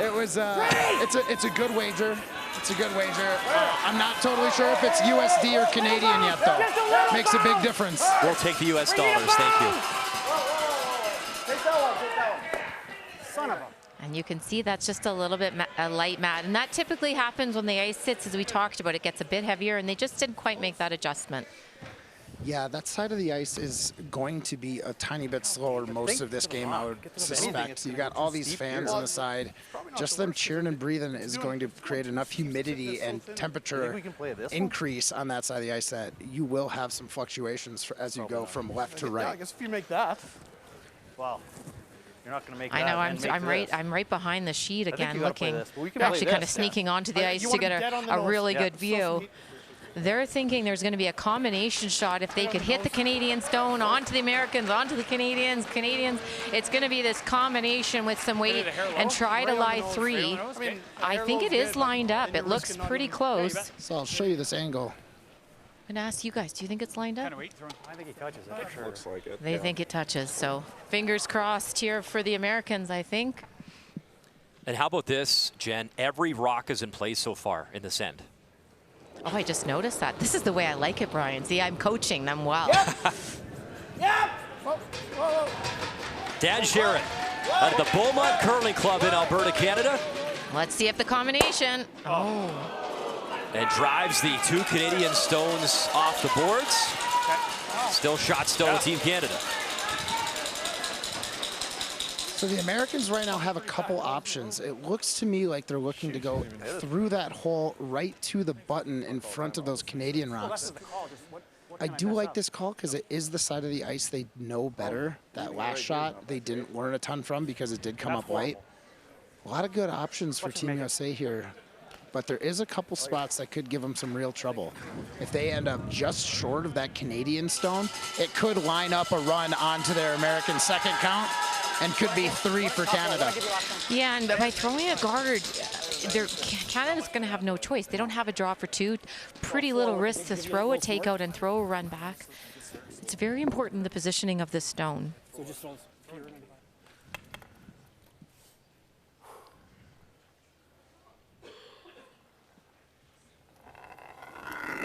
it was it's a good wager. It's a good wager. I'm not totally sure if it's USD or Canadian yet, though. Makes a big difference. We'll take the US dollars. Thank you. Son of a. And you can see that's just a little bit light, Matt. And that typically happens when the ice sits, as we talked about. It gets a bit heavier, and they just didn't quite make that adjustment. Yeah, that side of the ice is going to be a tiny bit slower most of this game, I would suspect. You got all these fans on the side. Just them cheering and breathing is going to create enough humidity and temperature increase on that side of the ice that you will have some fluctuations as you go from left to right. I guess if you make that. Wow. You're not going to make I that. know. I'm right behind the sheet again, looking. We're Actually, kind of sneaking onto the ice to get a really good view. They're thinking there's going to be a combination shot if they could hit the Canadian stone onto the Americans, onto the Canadians. It's going to be this combination with some weight and try to lie 3. I think it is lined up. It looks pretty close. So I'll show you this angle. I'm going to ask you guys, do you think it's lined up? I think he touches it for sure. Looks like it. They think it touches, so fingers crossed here for the Americans, I think. And how about this, Jen? Every rock is in place so far in this end. Oh, I just noticed that. This is the way I like it, Brian. See, I'm coaching them well. Yep. Dan Sherrod at the Beaumont Curling Club in Alberta, Canada. Let's see if the combination. Oh. And drives the 2 Canadian stones off the boards. Still shot still with Team Canada. So the Americans right now have a couple options. It looks to me like they're looking to go through that hole right to the button in front of those Canadian rocks. I do like this call because it is the side of the ice they know better. That last shot they didn't learn a ton from because it did come up light. A lot of good options for Team USA here, but there is a couple spots that could give them some real trouble. If they end up just short of that Canadian stone, it could line up a run onto their American second count and could be 3 for Canada. Yeah, and by throwing a guard, Canada's going to have no choice. They don't have a draw for 2. Pretty little risk to throw a takeout and throw a run back. It's very important, the positioning of this stone.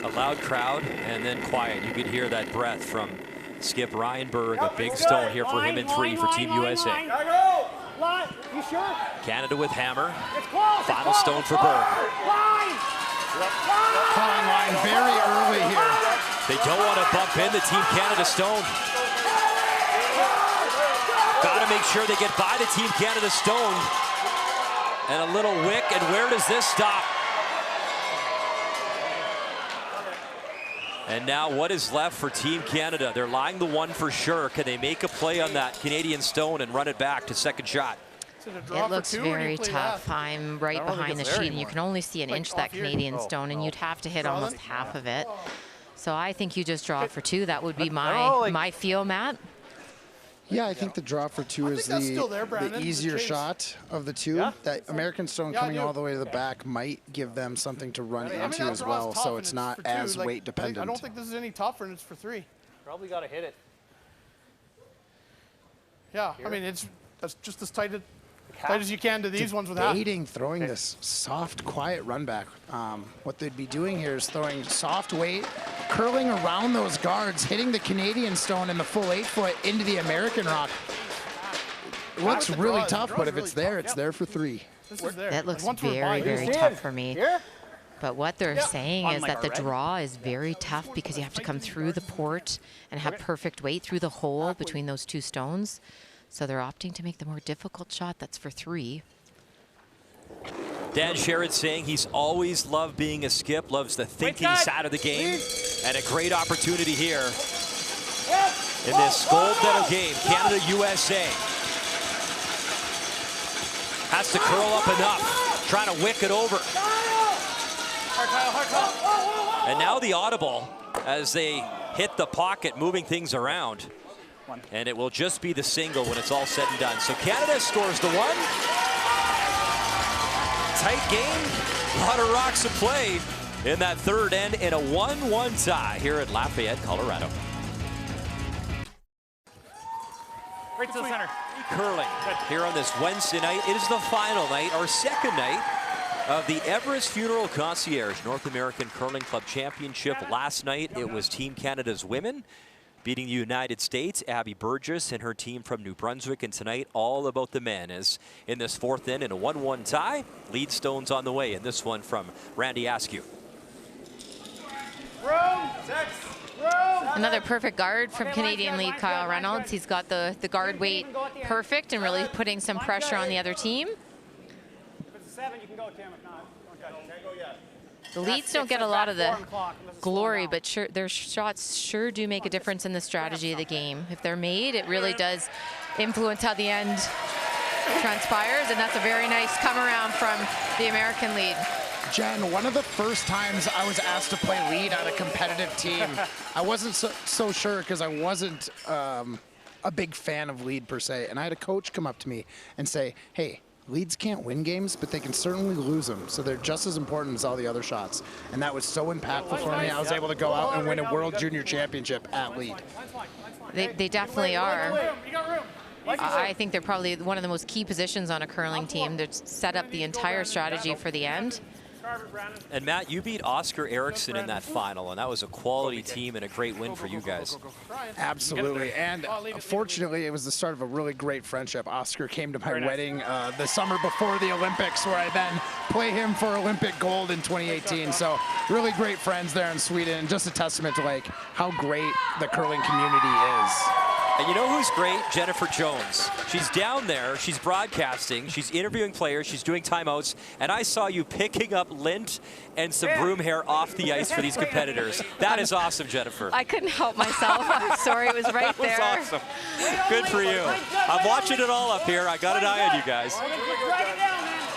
A loud crowd and then quiet. You could hear that breath from Skip Ryanberg. A big stone here for him in 3 for Team USA. You sure? Canada with hammer. Final stone for Berg. Calling line very early here. They don't want to bump in the Team Canada stone. Got to make sure they get by the Team Canada stone. And a little wick, and where does this stop? And now what is left for Team Canada? They're lying the 1 for sure. Can they make a play on that Canadian stone and run it back to second shot? It looks very tough. I'm right behind the sheet, and you can only see an inch that Canadian stone, and you'd have to hit almost half of it. So I think you just draw for 2. That would be my feel, Matt. Yeah, I think the draw for 2 is the easier shot of the 2. Yeah? That American stone coming all the way to the back might give them something to run into as well, so it's not as weight dependent. I don't think this is any tougher, and it's for 3. Probably got to hit it. Yeah, I mean, that's just as tight as you can to these ones with half. Debating throwing this soft, quiet run back. What they'd be doing here is throwing soft weight, curling around those guards, hitting the Canadian stone in the full 8-foot into the American rock. It looks really tough, but if it's there, it's there for 3. That looks very, very tough for me. But what they're saying is that the draw is very tough because you have to come through the port and have perfect weight through the hole between those 2 stones. So they're opting to make the more difficult shot. That's for 3. Dan Sherrod saying he's always loved being a skip, loves the thinking side of the game, and a great opportunity here in this gold medal game. Canada, USA. Has to curl up enough, trying to wick it over. And now the audible as they hit the pocket, moving things around. And it will just be the single when it's all said and done. So Canada scores the 1. Tight game, a lot of rocks to play in that third end in a 1-1 tie here at Lafayette, Colorado. Right to the center. Curling here on this Wednesday night. It is the final night, our second night of the Everest Funeral Concierge North American Curling Club Championship. Last night it was Team Canada's women beating the United States, Abby Burgess and her team from New Brunswick. And tonight, all about the men, as in this 4th end in a 1-1 tie. Lead stones on the way, and this one from Randy Askew. Another perfect guard from Canadian lead Kyle Reynolds. He's got the guard weight perfect and really putting some pressure on the other team. If it's a 7, you can go, Tim. If not, don't touch it. Can't go yet. The leads don't get a lot of the glory, but their shots sure do make a difference in the strategy of the game. If they're made, it really does influence how the end transpires, and that's a very nice come around from the American lead. Jen, one of the first times I was asked to play lead on a competitive team, I wasn't so sure because I wasn't a big fan of lead per se, and I had a coach come up to me and say, hey, leads can't win games, but they can certainly lose them. So they're just as important as all the other shots. And that was so impactful for me. I was able to go out and win a World Junior Championship at lead. They definitely are. I think they're probably one of the most key positions on a curling team. They're set up the entire strategy for the end. And Matt, you beat Oscar Eriksson in that final, and that was a quality team and a great win for you guys. Absolutely, and fortunately, it was the start of a really great friendship. Oscar came to my wedding the summer before the Olympics, where I then play him for Olympic gold in 2018. So really great friends there in Sweden, and just a testament to like how great the curling community is. And you know who's great? Jennifer Jones. She's down there, she's broadcasting, she's interviewing players, she's doing timeouts, and I saw you picking up lint and some broom hair off the ice for these competitors. That is awesome, Jennifer. I couldn't help myself. I'm sorry, it was right there. That was awesome. Good for you. I'm watching it all up here. I got an eye on you guys.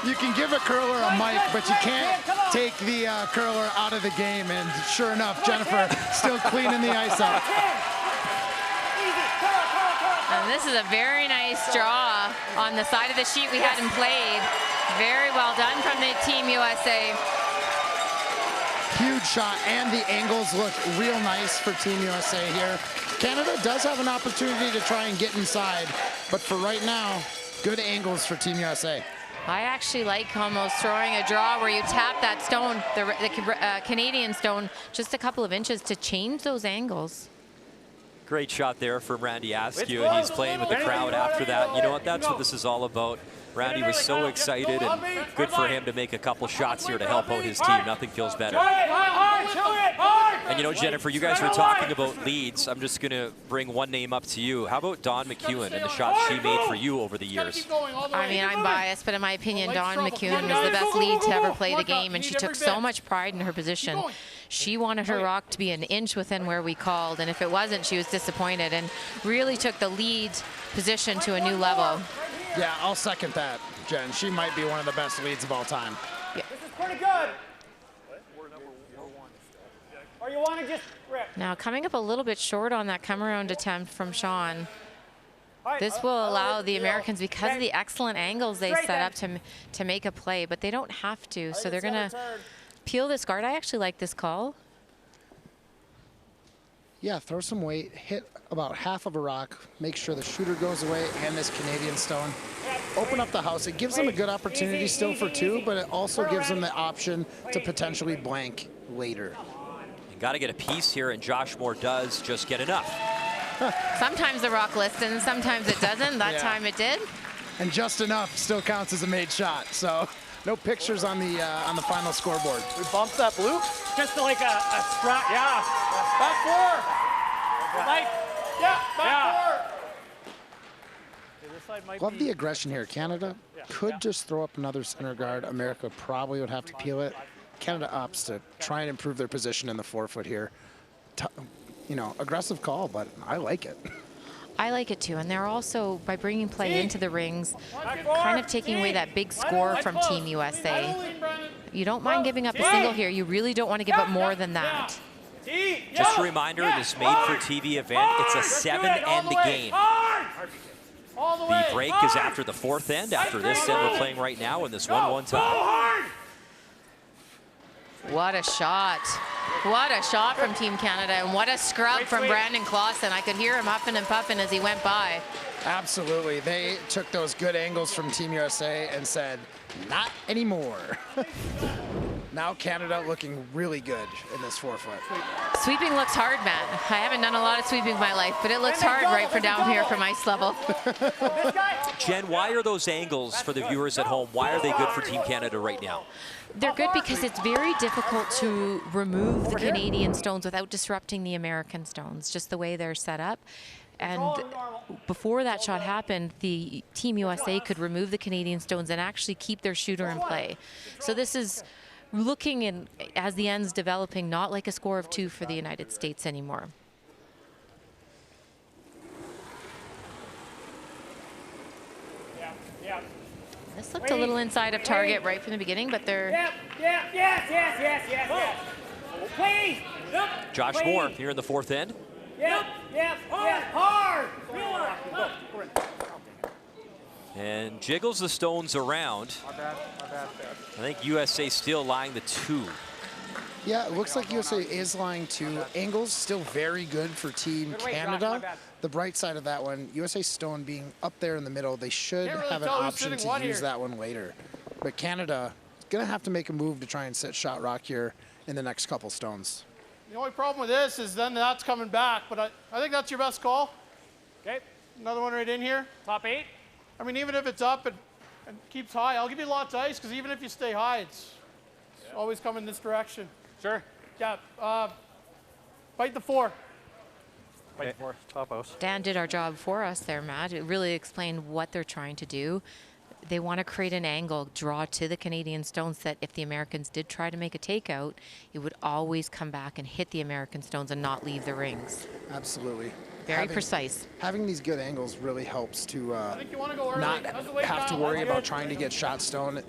You can give a curler a mic, but you can't take the curler out of the game, and sure enough, Jennifer still cleaning the ice up. And this is a very nice draw on the side of the sheet we hadn't played. Very well done from the Team USA. Huge shot, and the angles look real nice for Team USA here. Canada does have an opportunity to try and get inside, but for right now, good angles for Team USA. I actually like almost throwing a draw where you tap that stone, the Canadian stone, just a couple of inches to change those angles. Great shot there from Randy Askew, and he's playing with the crowd after that. You know what? That's what this is all about. Randy was so excited, and good for him to make a couple shots here to help out his team. Nothing feels better. And you know, Jennifer, you guys were talking about leads. I'm just going to bring one name up to you. How about Dawn McEwen and the shots she made for you over the years? I mean, I'm biased, but in my opinion, Dawn McEwen was the best lead to ever play the game, and she took so much pride in her position. She wanted her rock to be an inch within where we called, and if it wasn't, she was disappointed, and really took the lead position to a new level. Yeah, I'll second that, Jen. She might be one of the best leads of all time. Yeah. This is pretty good. Or you want to just rip. Now coming up a little bit short on that come around attempt from Sean. This will allow the Americans, because of the excellent angles they set up to make a play, but they don't have to, so they're going to peel this guard. I actually like this call. Yeah, throw some weight, hit about half of a rock, make sure the shooter goes away and this Canadian stone. Open up the house. It gives them a good opportunity still for two, but it also gives them the option to potentially blank later. You got to get a piece here, and Josh Moore does just get enough. Sometimes the rock listens, sometimes it doesn't. That time it did. And just enough still counts as a made shot. So no pictures on the final scoreboard. We bumped that blue? Just like a strap. Yeah. Back four. Like, yeah, back four. Love the aggression here. Canada could just throw up another center guard. America probably would have to peel it. Canada opts to try and improve their position in the forefoot here. You know, aggressive call, but I like it. I like it too, and they're also, by bringing play into the rings, kind of taking away that big score from Team USA. You don't mind giving up a single here. You really don't want to give up more than that. Just a reminder, this made-for-TV event, it's a 7-end game. The break is after the fourth end. After this end we're playing right now in this 1-1 tie. What a shot. What a shot from Team Canada, and what a scrub from Brandon Clausen. I could hear him huffing and puffing as he went by. Absolutely. They took those good angles from Team USA and said, not anymore. Now Canada looking really good in this 4-foot. Sweeping looks hard, Matt. I haven't done a lot of sweeping in my life, but it looks hard right for down here from ice level. Jen, why are those angles for the viewers at home? Why are they good for Team Canada right now? They're good because it's very difficult to remove the Canadian stones without disrupting the American stones, just the way they're set up. And before that shot happened, the Team USA could remove the Canadian stones and actually keep their shooter in play. So this is looking, in, as the end's developing, not like a score of 2 for the United States anymore. This looked a little inside of target right from the beginning, but they're... Please! Josh Moore here in the 4th end. Hard! And jiggles the stones around. I think USA still lying the 2. Yeah, it looks like USA is lying 2. Angles still very good for Team Canada. The bright side of that one, USA stone being up there in the middle, they should have an option to use that one later. But Canada is going to have to make a move to try and set shot rock here in the next couple stones. The only problem with this is then that's coming back, but I think that's your best call. Okay. Another one right in here. Top 8. I mean, even if it's up and keeps high, I'll give you lots of ice, because even if you stay high, it's always coming this direction. Sure. Yeah, bite the 4. Bite the 4, top house. Dan did our job for us there, Matt. It really explained what they're trying to do. They want to create an angle, draw to the Canadian stones, that if the Americans did try to make a takeout, it would always come back and hit the American stones and not leave the rings. Absolutely. Very precise. Having these good angles really helps to go not have to worry about trying to get shot stone.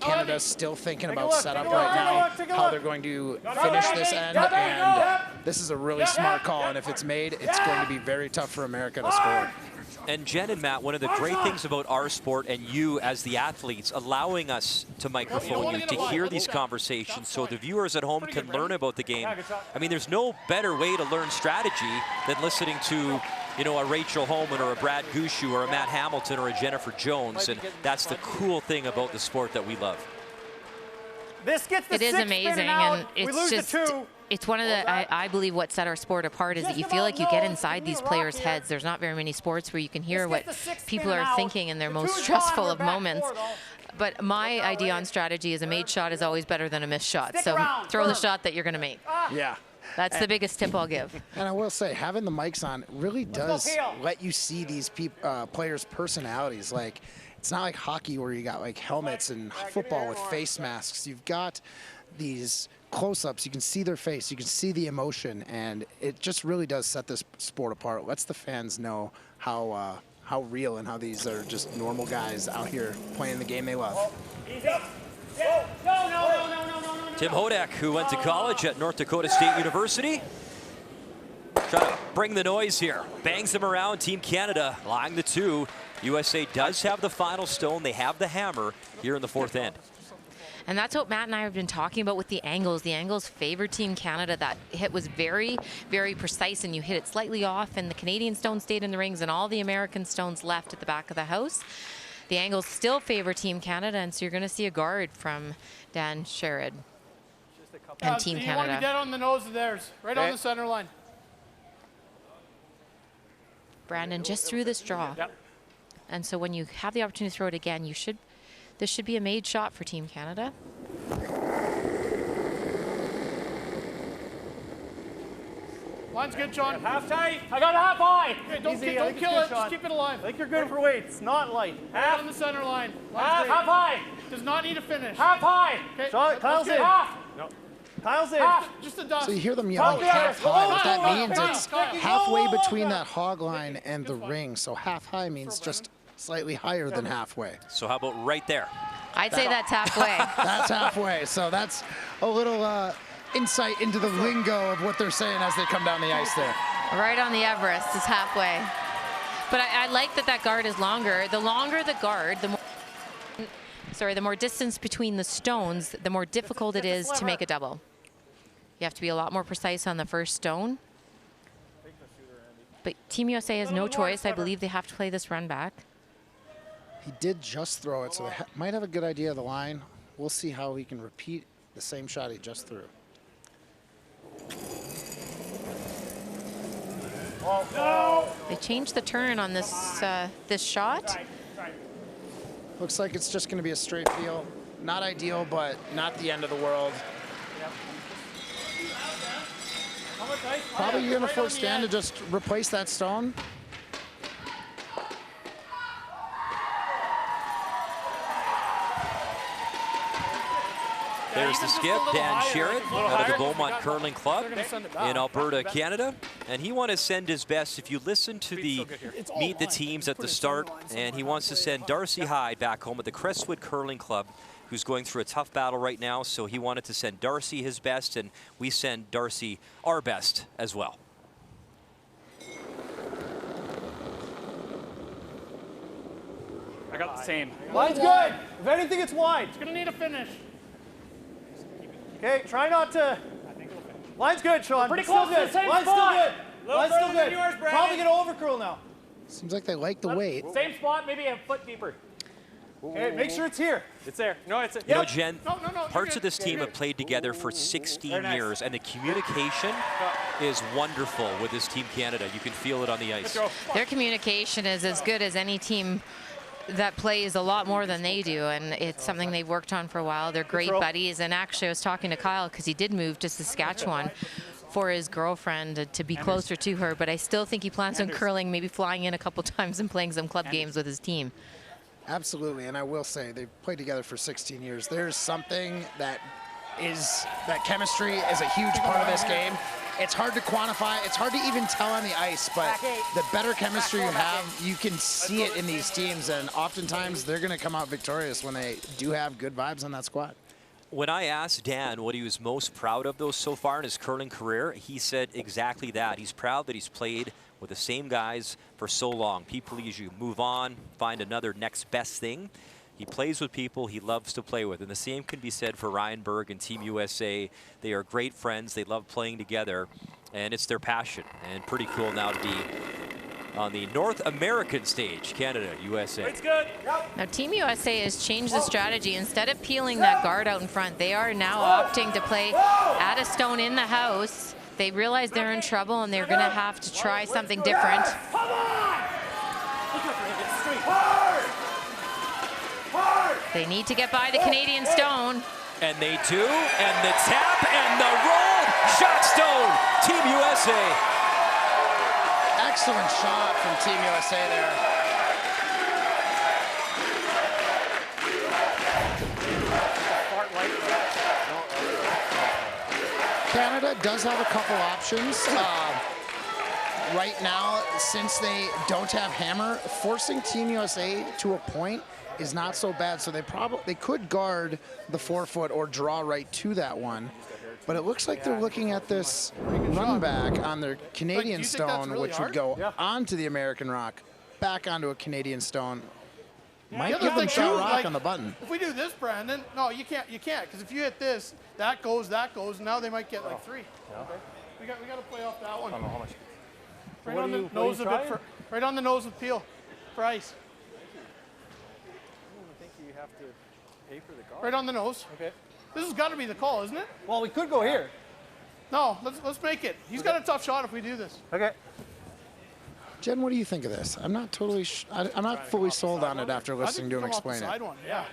Canada's still thinking about setup right now, how they're going to finish this end, and this is a really smart call, and if it's made, it's going to be very tough for America to score. And Jen and Matt, one of the great things about our sport and you as the athletes, allowing us to microphone you, to hear these conversations so the viewers at home can learn about the game. I mean, there's no better way to learn strategy than listening to, you know, a Rachel Holman or a Brad Gushu or a Matt Hamilton or a Jennifer Jones, and that's the cool thing about the sport that we love. This gets the It is 6 amazing, out. and We it's lose just, the 2. it's one of the, I believe what set our sport apart is that you feel like you get inside these players' heads. There's not very many sports where you can hear what people are thinking in their most stressful of moments. But my idea on strategy is a made shot is always better than a missed shot. So throw the shot that you're going to make. Yeah. That's the biggest tip I'll give. And I will say, having the mics on really does let you see these players' personalities. Like, it's not like hockey where you got like helmets and football with face masks. You've got these close-ups. You can see their face. You can see the emotion, and it just really does set this sport apart. Lets the fans know how real and how these are just normal guys out here playing the game they love. Tim Hodek, who went to college at North Dakota State University. Trying to bring the noise here. Bangs them around. Team Canada lying the 2. USA does have the final stone. They have the hammer here in the 4th end. And that's what Matt and I have been talking about with the angles. The angles favor Team Canada. That hit was very, very precise, and you hit it slightly off, and the Canadian stone stayed in the rings, and all the American stones left at the back of the house. The angles still favor Team Canada, and so you're going to see a guard from Dan Sherrod and Team You Canada. want to be dead on the nose of theirs, right on the center line. Brandon just threw this draw. And so when you have the opportunity to throw it again, this should be a made shot for Team Canada. Line's good, John. Half tight. I got a half high. Okay, don't kill it. Just keep it alive. I think you're good for weights, not light. Half on the center line. Half high. Does not need a finish. Half high. Okay. Kyle's in. Half. No. Kyle's in. Just a dust. So you hear them yelling half high. What that means, it's halfway between that hog line and the ring. So half high means just slightly higher than halfway. So how about right there? I'd say that's halfway. That's halfway. So that's a little insight into the lingo of what they're saying as they come down the ice there. Right on the Everest is halfway. But I like that guard is longer. The longer the guard, the more distance between the stones, the more difficult it is to make a double. You have to be a lot more precise on the first stone. But Team USA has no choice. I believe they have to play this run back. He did just throw it, so they might have a good idea of the line. We'll see how he can repeat the same shot he just threw. They changed the turn on this this shot. Looks like it's just going to be a straight field. Not ideal, but not the end of the world. Probably going to force Dan to just replace that stone. There's the skip, Dan Sherrod, out of the Beaumont Curling Club in Alberta, Canada. And he wants to send his best. If you listen to the Meet the Teams at the start, and he wants to send Darcy Hyde back home at the Crestwood Curling Club, who's going through a tough battle right now. So he wanted to send Darcy his best, and we send Darcy our best as well. I got the same. Line's good. If anything, it's wide. It's gonna need a finish. Okay, try not to. Line's good, Sean. Pretty Still close to good. the same Line's spot. still good. Line's still further than good. yours, Brandon. Probably gonna overcurl now. Seems like they like the weight. Same spot, maybe a foot deeper. Okay, make sure it's here. It's there. No, it's You know, Jen, No, parts of this team have played together for 16 years, and the communication is wonderful with this Team Canada. You can feel it on the ice. Their communication is as good as any team that plays a lot more than they do, and it's something they've worked on for a while. They're great buddies, and actually I was talking to Kyle because he did move to Saskatchewan for his girlfriend to be closer to her, but I still think he plans on curling, maybe flying in a couple times and playing some club games with his team. Absolutely, and I will say they've played together for 16 years. There's something that chemistry is a huge part of this game. It's hard to quantify, it's hard to even tell on the ice, but the better chemistry you have, you can see it in these teams, and oftentimes they're gonna come out victorious when they do have good vibes on that squad. When I asked Dan what he was most proud of those so far in his curling career, he said exactly that. He's proud that he's played with the same guys for so long. People usually move on, find another next best thing. He plays with people he loves to play with, and the same can be said for Ryan Berg and Team USA. They are great friends. They love playing together, and it's their passion. And pretty cool now to be on the North American stage, Canada, USA. It's good. Now Team USA has changed the strategy. Instead of peeling that guard out in front, they are now opting to play at a stone in the house. They realize they're in trouble and they're going to have to try something different. They need to get by the Canadian stone. And they do, and the tap and the roll, shot stone, Team USA. Excellent shot from Team USA there. Canada does have a couple options. Right now, since they don't have hammer, forcing Team USA to a point is not so bad. So they could guard the 4-foot or draw right to that one. But it looks like they're looking at this run back on their Canadian stone, which would go onto the American rock, back onto a Canadian stone. Might give them shot rock on the button. If we do this, Brandon, no, you can't, because if you hit this, that goes, and now they might get like 3. Okay. We got to play off that one. I don't know how much. Right on the nose a bit, right on the nose with peel, for ice. I think you have to pay for the guard. Right on the nose. Okay. This has got to be the call, isn't it? Well, we could go here. No, let's make it. He's got a tough shot if we do this. Okay. Jen, what do you think of this? I'm not totally, I'm not fully sold on it after listening to him explain it. Yeah.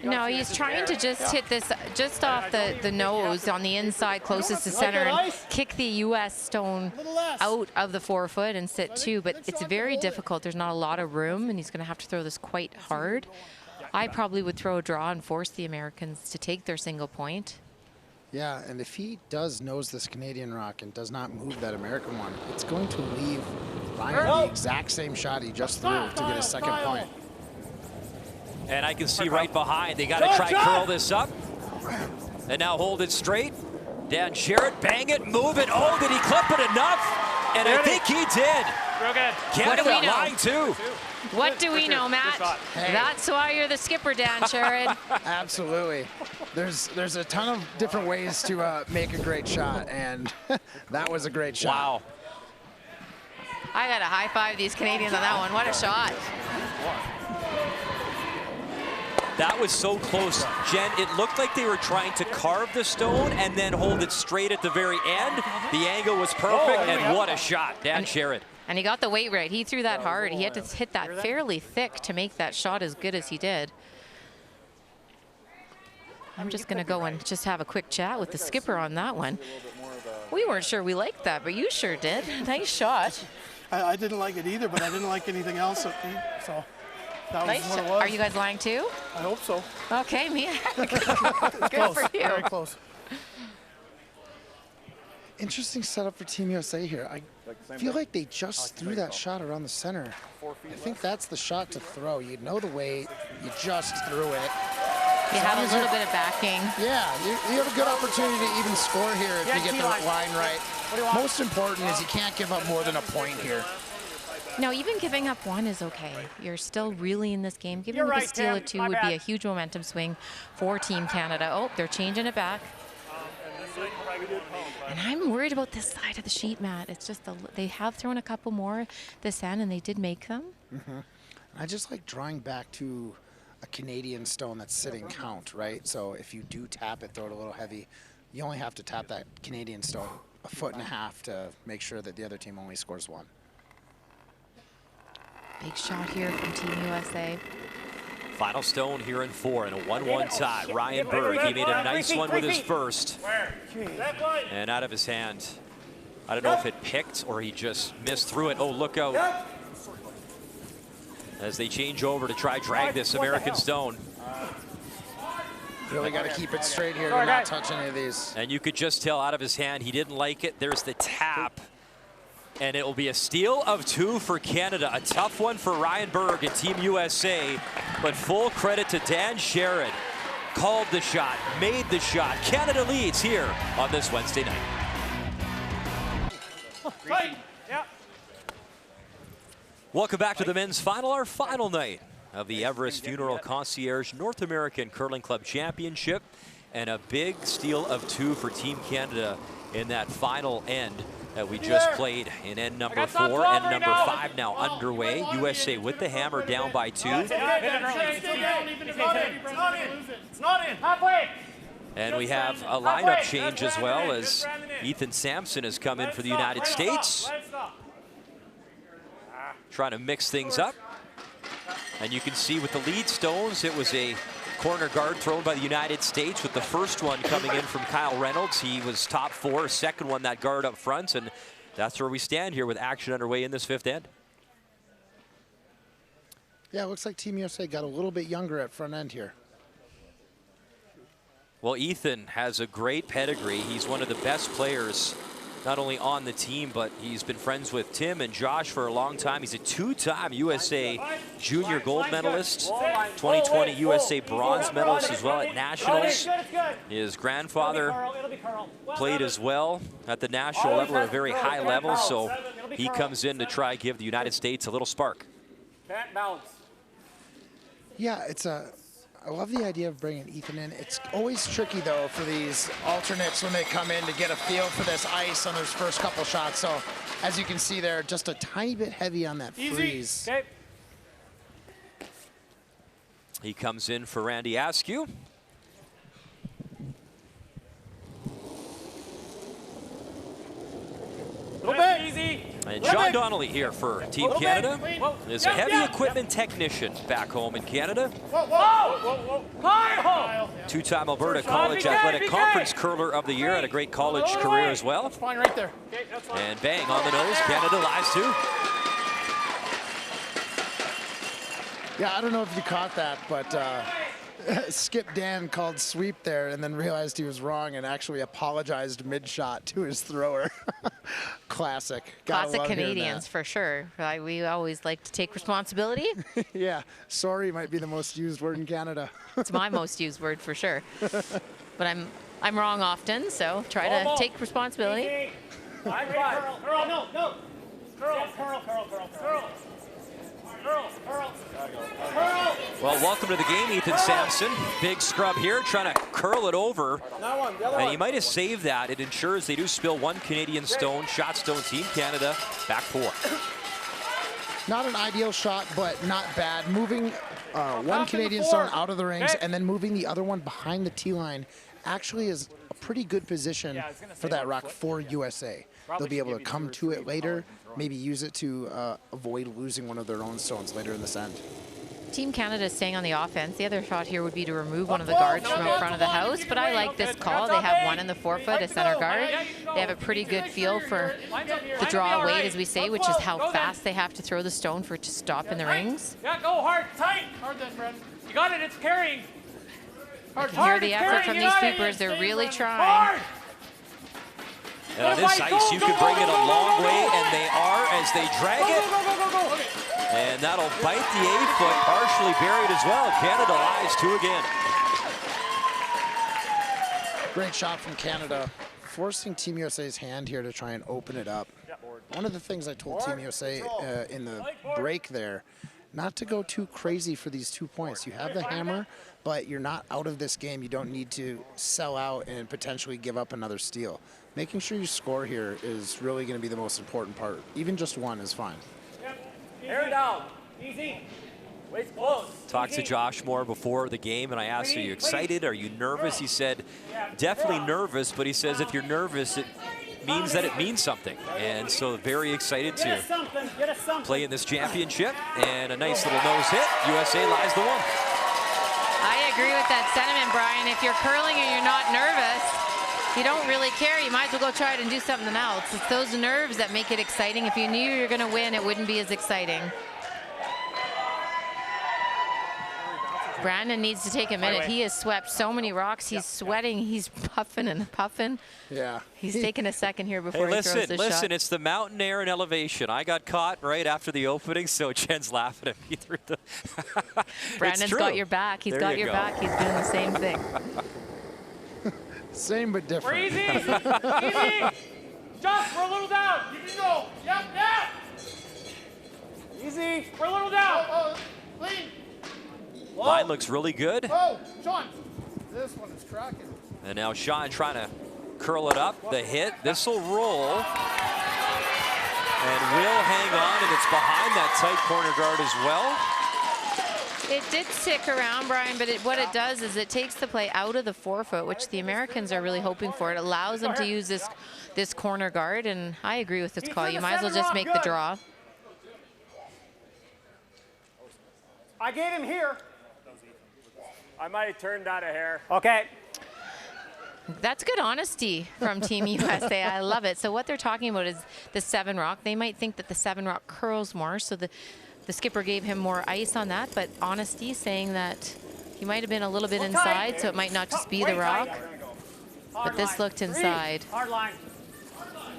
No, he's trying to just hit this just off the nose on the inside closest to center and kick the U.S. stone out of the 4-foot and sit 2, but it's very difficult. There's not a lot of room, and he's going to have to throw this quite hard. I probably would throw a draw and force the Americans to take their single point. Yeah, and if he does nose this Canadian rock and does not move that American one, it's going to leave Ryan the exact same shot he just threw to get his second point. And I can see right behind, they got to try curl this up. And now hold it straight. Dan Sherrod, bang it, move it. Oh, did he clip it enough? And I think he did. Real good. Canada line 2. What do we know, Matt? Hey. That's why you're the skipper, Dan Sherrod. Absolutely. There's a ton of different ways to make a great shot, and that was a great shot. Wow. I got to high-five these Canadians on that one. What a shot. That was so close. Jen, it looked like they were trying to carve the stone and then hold it straight at the very end. The angle was perfect, and what a shot, Dan Sherrod. And he got the weight right. He threw that hard. He had to hit that fairly thick to make that shot as good as he did. I'm just going to go and just have a quick chat with the skipper on that one. We weren't sure we liked that, but you sure did. Nice shot. I didn't like it either, but I didn't like anything else. So that was what it was. Are you guys lying too? I hope so. Okay, me. Good close, for you. Very close. Interesting setup for Team USA here. I feel like they just threw that shot around the center. I think that's the shot to throw. You know the weight, you just threw it. You had a little bit of backing. Yeah, you have a good opportunity to even score here if you get the line right. Most important is you can't give up more than a point here. No, even giving up one is okay. You're still really in this game. Giving up a steal of 2 would be a huge momentum swing for Team Canada. Oh, they're changing it back. And I'm worried about this side of the sheet, Matt. It's just they have thrown a couple more this end, and they did make them. I just like drawing back to a Canadian stone that's sitting count, right? So if you do tap it, throw it a little heavy, you only have to tap that Canadian stone 1.5 feet to make sure that the other team only scores 1. Big shot here from Team USA. Final stone here in 4 and a 1-1 tie. Ryan Berg, he made a nice one with his first. And out of his hand. I don't know if it picked or he just missed through it. Oh, look out. As they change over to try drag this American stone. Really got to keep it straight here to not touch any of these. And you could just tell out of his hand he didn't like it. There's the tap. And it will be a steal of 2 for Canada. A tough one for Ryan Berg and Team USA. But full credit to Dan Sherrod. Called the shot, made the shot. Canada leads here on this Wednesday night. Welcome back to the men's final, our final night of the Everest Funeral Concierge North American Curling Club Championship. And a big steal of 2 for Team Canada in that final end that we just played in end number 4. End number 5 now underway. USA with the hammer down by 2. And we have a lineup change as well, as Ethan Sampson has come in for the United States. Trying to mix things up. And you can see with the lead stones, it was a corner guard thrown by the United States, with the first one coming in from Kyle Reynolds. He was top 4, second one that guard up front, and that's where we stand here with action underway in this 5th end. Yeah, it looks like Team USA got a little bit younger at front end here. Well, Ethan has a great pedigree. He's one of the best players, not only on the team, but he's been friends with Tim and Josh for a long time. He's a 2-time USA junior gold medalist, 2020 USA bronze medalist as well at Nationals. His grandfather played as well at the national level at a very high level, so he comes in to try to give the United States a little spark. Yeah, I love the idea of bringing Ethan in. It's always tricky, though, for these alternates when they come in to get a feel for this ice on those first couple shots. So, as you can see there, just a tiny bit heavy on that freeze. Okay. He comes in for Randy Askew. Easy. And John Donnelly here for Team Canada is a heavy equipment technician back home in Canada. Kyle! 2-time Alberta College Athletic Conference Curler of the Year, had a great college career as well. Fine right there. And bang on the nose, Canada lies 2. Yeah, I don't know if you caught that, but Skip Dan called sweep there and then realized he was wrong and actually apologized mid-shot to his thrower. Classic. Classic Canadians for sure. We always like to take responsibility. Yeah, sorry might be the most used word in Canada. It's my most used word for sure. But I'm wrong often, so try to take responsibility. Curl, no. Curl. Well, welcome to the game, Ethan Sampson. Big scrub here, trying to curl it over. And he might have saved that. It ensures they do spill 1 Canadian stone. Shot stone, Team Canada, back 4. Not an ideal shot, but not bad. Moving one Canadian stone out of the rings and then moving the other one behind the tee line actually is a pretty good position for that rock for USA. They'll be able to come to it later, maybe use it to avoid losing one of their own stones later in this end. Team Canada is staying on the offense. The other shot here would be to remove one of the guards from out front of the house, but I like this call. They have one in the forefoot, a center guard. They have a pretty good feel for the draw weight, as we say, which is how fast they have to throw the stone for it to stop in the rings. Yeah, go hard, tight. Hard then, Brandon. You got it, it's carrying. You can hear the effort from these sweepers. They're really trying. And on this ice, you can bring it a long way, and they are as they drag it. And that'll bite the A-foot, partially buried as well. Canada lies 2 again. Great shot from Canada, forcing Team USA's hand here to try and open it up. One of the things I told Team USA in the break there, not to go too crazy for these 2 points. You have the hammer, but you're not out of this game. You don't need to sell out and potentially give up another steal. Making sure you score here is really going to be the most important part. Even just one is fine. Air down. Easy. Waist close. Talked to Josh Moore before the game, and I asked, are you excited? Are you nervous? He said, definitely nervous, but he says if you're nervous, it means that it means something. And so very excited to play in this championship. And a nice little nose hit. USA lies the 1. I agree with that sentiment, Brian. If you're curling and you're not nervous, you don't really care. You might as well go try it and do something else. It's those nerves that make it exciting. If you knew you were going to win, it wouldn't be as exciting. Brandon needs to take a minute. He has swept so many rocks. He's sweating. He's puffing and puffing. Yeah. He's taking a second here before he throws the shot. Listen, it's the mountain air and elevation. I got caught right after the opening, so Jen's laughing at me through the... Brandon's got your back. He's got your back. He's doing the same thing. Same but different. We're easy. Easy. Just, we're a little down. You can go. Yep, yeah. Easy. We're a little down. Lean. Line looks really good. Oh, Sean. This one is tracking. And now Sean trying to curl it up. The hit. This will roll. And will hang on, and it's behind that tight corner guard as well. It did stick around, Brian, but what it does is it takes the play out of the forefoot, which the Americans are really hoping for. It allows them to use this corner guard, and I agree with this call. You might as well just make the draw. I gave him here. I might have turned that a hair. Okay. That's good honesty from Team USA. I love it. So what they're talking about is the 7 rock. They might think that the 7 rock curls more, so the skipper gave him more ice on that, but honesty saying that he might have been a little bit inside, so it might not just be the rock, but this looked inside. Hard line.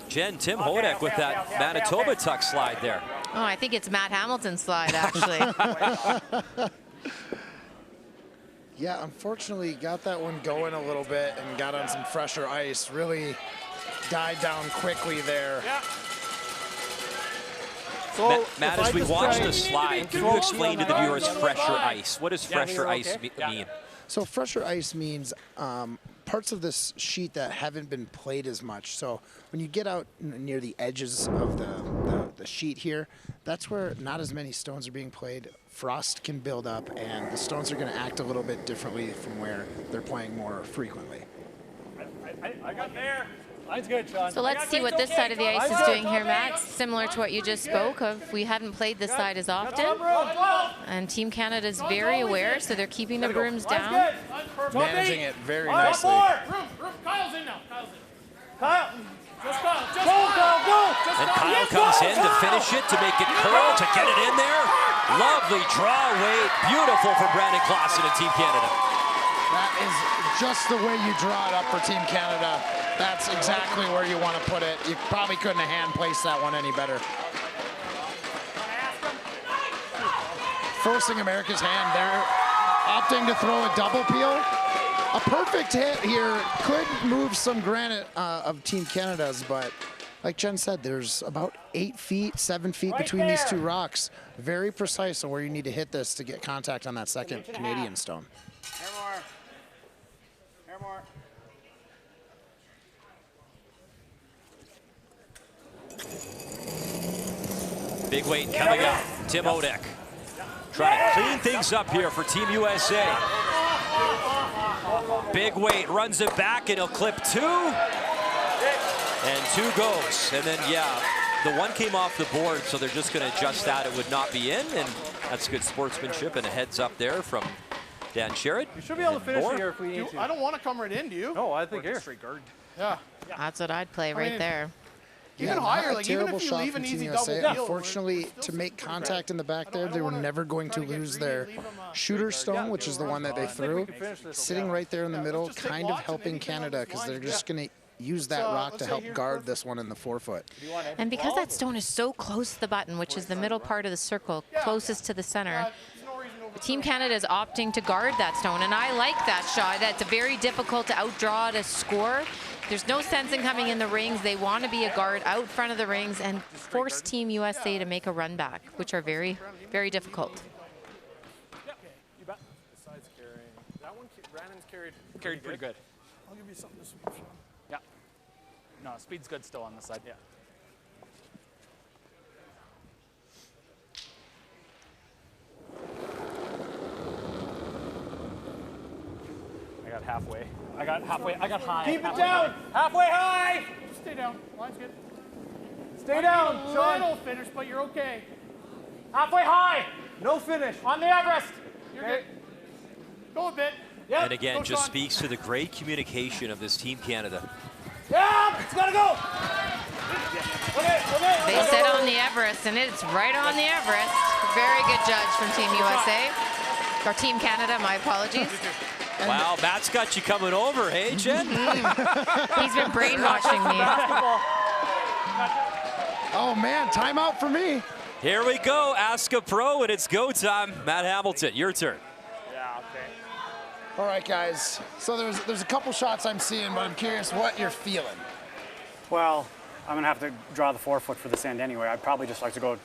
Jen, Tim Hodek with that Manitoba tuck slide there. Oh, I think it's Matt Hamilton's slide, actually. Yeah, unfortunately, got that one going a little bit and got on some fresher ice. Really died down quickly there. Yeah. So Matt, as we watch the slide, can you explain to the viewers fresher ice? What does fresher ice mean? So fresher ice means parts of this sheet that haven't been played as much. So when you get out near the edges of the sheet here, that's where not as many stones are being played. Frost can build up, and the stones are going to act a little bit differently from where they're playing more frequently. I got there. Line's good, Sean. So let's see what this side of the ice is doing here, Matt. Similar to what you just spoke of. We hadn't played this side as often. And Team Canada is very aware, so they're keeping the brooms down. Managing it very nicely. Kyle's in now. Kyle's in. Kyle. Just Kyle. Just Go. And Kyle comes in to finish it, to make it curl, to get it in there. Lovely draw weight. Beautiful for Brandon Clausen and Team Canada. That is just the way you draw it up for Team Canada. That's exactly where you want to put it. You probably couldn't have hand placed that one any better. Forcing America's hand. They're opting to throw a double peel. A perfect hit here could move some granite of Team Canada's, but like Jen said, there's about 8 feet, 7 feet between these 2 rocks. Very precise on where you need to hit this to get contact on that second Canadian stone. Hair more. Big weight coming up. Tim Hodek Trying to clean things up here for Team USA. Big weight, runs it back, and he'll clip 2. And 2 goes. And then, yeah, the 1 came off the board, so they're just going to adjust that. It would not be in, and that's good sportsmanship and a heads up there from Dan Sherritt. You should be able to finish it here if we need to. I don't want to come right in, do you? No, I think here. Yeah. That's what I'd play right there. Even higher, like even if you leave an easy double deal. Unfortunately, to make contact in the back there, they were never going to lose their shooter stone, which is the one that they threw. Sitting right there in the middle, kind of helping Canada, because they're just going to use that rock to help guard this one in the 4-foot. And because that stone is so close to the button, which is the middle part of the circle, closest to the center, Team Canada is opting to guard that stone, and I like that shot. That's very difficult to outdraw to score. There's no sense in coming in the rings. They want to be a guard out front of the rings and force Team USA to make a run back, which are very, very difficult. Besides carrying, that one, Brandon's carried pretty good. I'll give you something to sweep from. Yeah. No, speed's good still on this side. Yeah. I got halfway. I got high. Keep it down. Halfway high. Just stay down. Line's good. Stay down, Sean. Little finish, but you're okay. Halfway high. No finish. On the Everest. You're good. Go a bit. Yep. And again, Go, just Sean. speaks to the great communication of this Team Canada. Yeah, it's gotta go. They sit on the Everest, and it's right on the Everest. Very good judge from Team USA. Or Team Canada, my apologies. Wow, Matt's got you coming over, hey, Jen? He's been brainwashing me. Oh, man, timeout for me. Here we go, Ask a Pro, and it's go time. Matt Hamilton, your turn. Yeah, okay. All right, guys. So there's a couple shots I'm seeing, but I'm curious what you're feeling. Well, I'm going to have to draw the 4-foot for this end anyway. I'd probably just like to go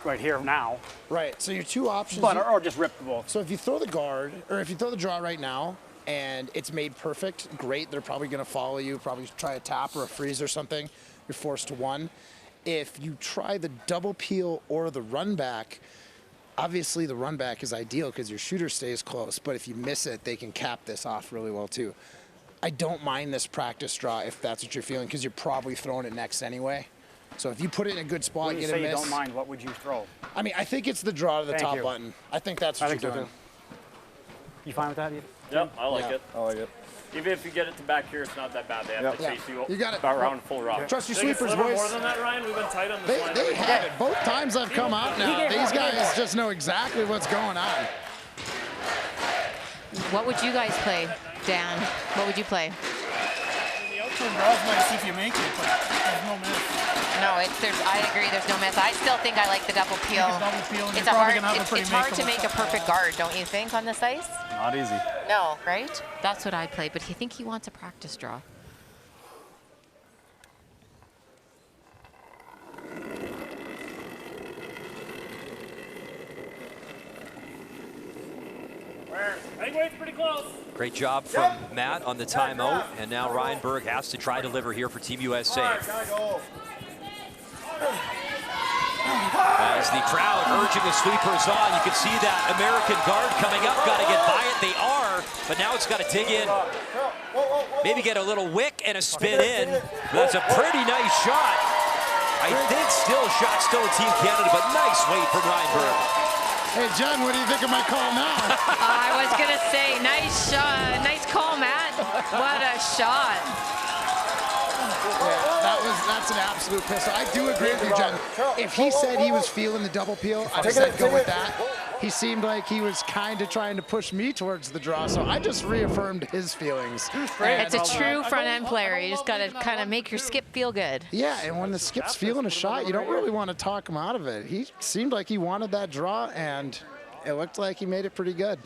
right here now. Right, so your 2 options. But, or just rip the ball. So if you throw the guard, or if you throw the draw right now, and it's made perfect, great. They're probably going to follow you, probably try a tap or a freeze or something. You're forced to 1. If you try the double peel or the run back, obviously the run back is ideal because your shooter stays close, but if you miss it, they can cap this off really well too. I don't mind this practice draw if that's what you're feeling, because you're probably throwing it next anyway. So if you put it in a good spot, When you get a say miss. you don't mind, what would you throw? I mean, I think it's the draw to the Thank top you. button. I think that's what you're doing. You fine with that? Yep, I like Yeah. it. I like it. Even if you get it to back here, it's not that bad. They have to Yeah. chase you, You got it. around full rock. Trust your Think it's a sweepers, little boys. more than that, Ryan? We've been tight on this line. They have it. Both times I've come out now, these guys just know exactly what's going on. What would you guys play, Dan? What would you play? The outturn draws might see if you make it, but there's no miss. No, I agree. There's no miss. I still think I like the double peel. Double peel, and It's you're a probably hard. gonna have a pretty It's hard to makeable make a shot. perfect guard, don't you think, on this ice? Not easy. No, right? That's what I'd play. But I think he wants a practice draw. I think weight's pretty close. Great job from Matt on the timeout, and now Ryan Berg has to try deliver here for Team USA. As the crowd urging the sweepers on, you can see that American guard coming up, got to get by it. They are, but now it's got to dig in. Maybe get a little wick and a spin in. That's a pretty nice shot. I think still Team Canada, but nice weight from Ryan Berg. Hey, Jen, what do you think of my call now? I was going to say, nice shot. Nice call, Matt. What a shot. Yeah, that's an absolute pistol. I do agree with you, Jen. If he said he was feeling the double peel, I'd have said go with that. He seemed like he was kind of trying to push me towards the draw, so I just reaffirmed his feelings. It's a true front end player. You just got to kind of make your skip feel good. Yeah, and when the skip's feeling a shot, you don't really want to talk him out of it. He seemed like he wanted that draw, and it looked like he made it pretty good.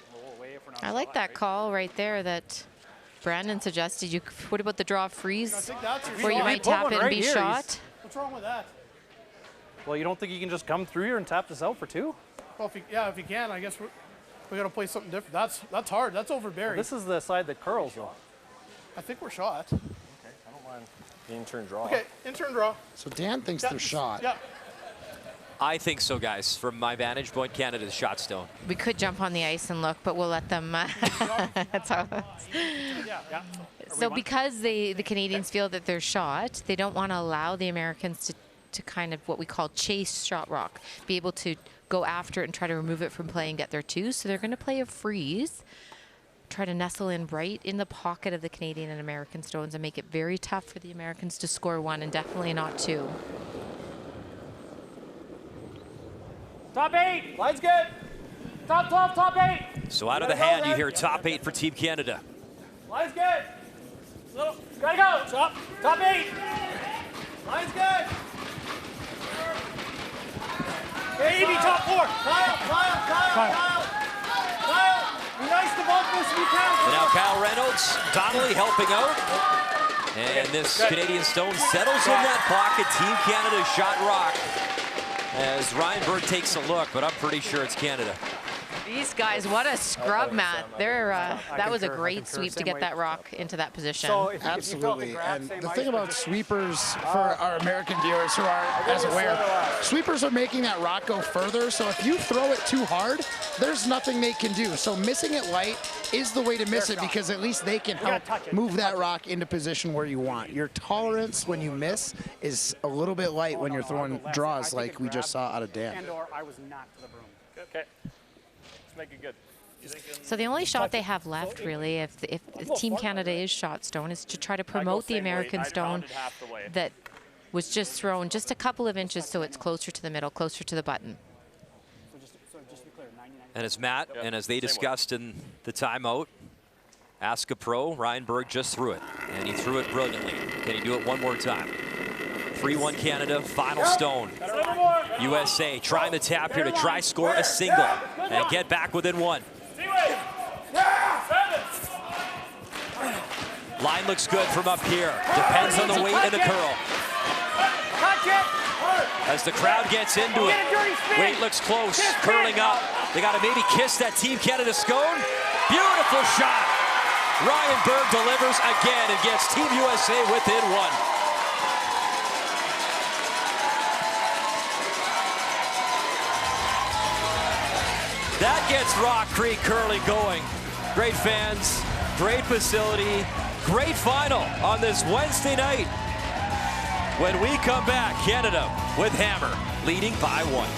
I like that call right there that Brandon suggested. What about the draw freeze, where you might tap it and be shot? What's wrong with that? Well, you don't think you can just come through here and tap this out for 2? Well, if you can, I guess we got to play something different. That's hard. That's overbearing. This is the side that curls, though. I think we're shot. Okay, I don't mind the in-turn draw. Okay, in-turn draw. So Dan thinks they're shot. Yeah. I think so, guys. From my vantage point, Canada's shot stone. We could jump on the ice and look, but we'll let them. That's how. So because the Canadians feel that they're shot, they don't want to allow the Americans to kind of what we call chase shot rock, be able to go after it and try to remove it from play and get their twos. So they're going to play a freeze, try to nestle in right in the pocket of the Canadian and American stones and make it very tough for the Americans to score one and definitely not two. Top 8. Line's good. Top 12, top 8. So out of the hand, you hear top 8 for Team Canada. Line's good. Little, gotta go. Top 8. Line's good. Baby, top 4. Kyle. Be nice to both this if you can. And now Kyle Reynolds, Donnelly helping out. And this Canadian stone settles in that pocket. Team Canada shot rock as Ryan Berg takes a look, but I'm pretty sure it's Canada. These guys, what a scrub, Matt. That was a great sweep to get that rock into that position. Absolutely. And the thing about sweepers, for our American viewers who are as aware, sweepers are making that rock go further. So if you throw it too hard, there's nothing they can do. So missing it light is the way to miss it, because at least they can help move that rock into position where you want. Your tolerance when you miss is a little bit light when you're throwing draws like we just saw out of Dan. I was not to the broom. Okay. Make it good. So the only shot they have left, really, if Team Canada is shot stone, is to try to promote the American stone that was just thrown just a couple of inches so it's closer to the middle, closer to the button. And as Matt, and as they discussed in the timeout, ask a pro, Ryan Berg just threw it, and he threw it brilliantly. Can he do it one more time? 3-1 Canada, final stone. USA trying the tap here to try score a single and get back within one. Line looks good from up here. Depends on the weight and the curl. As the crowd gets into it, weight looks close, curling up. They got to maybe kiss that Team Canada scone. Beautiful shot. Ryan Berg delivers again and gets Team USA within one. That gets Rock Creek curling going. Great fans, great facility, great final on this Wednesday night. When we come back, Canada with Hammer, leading by 1.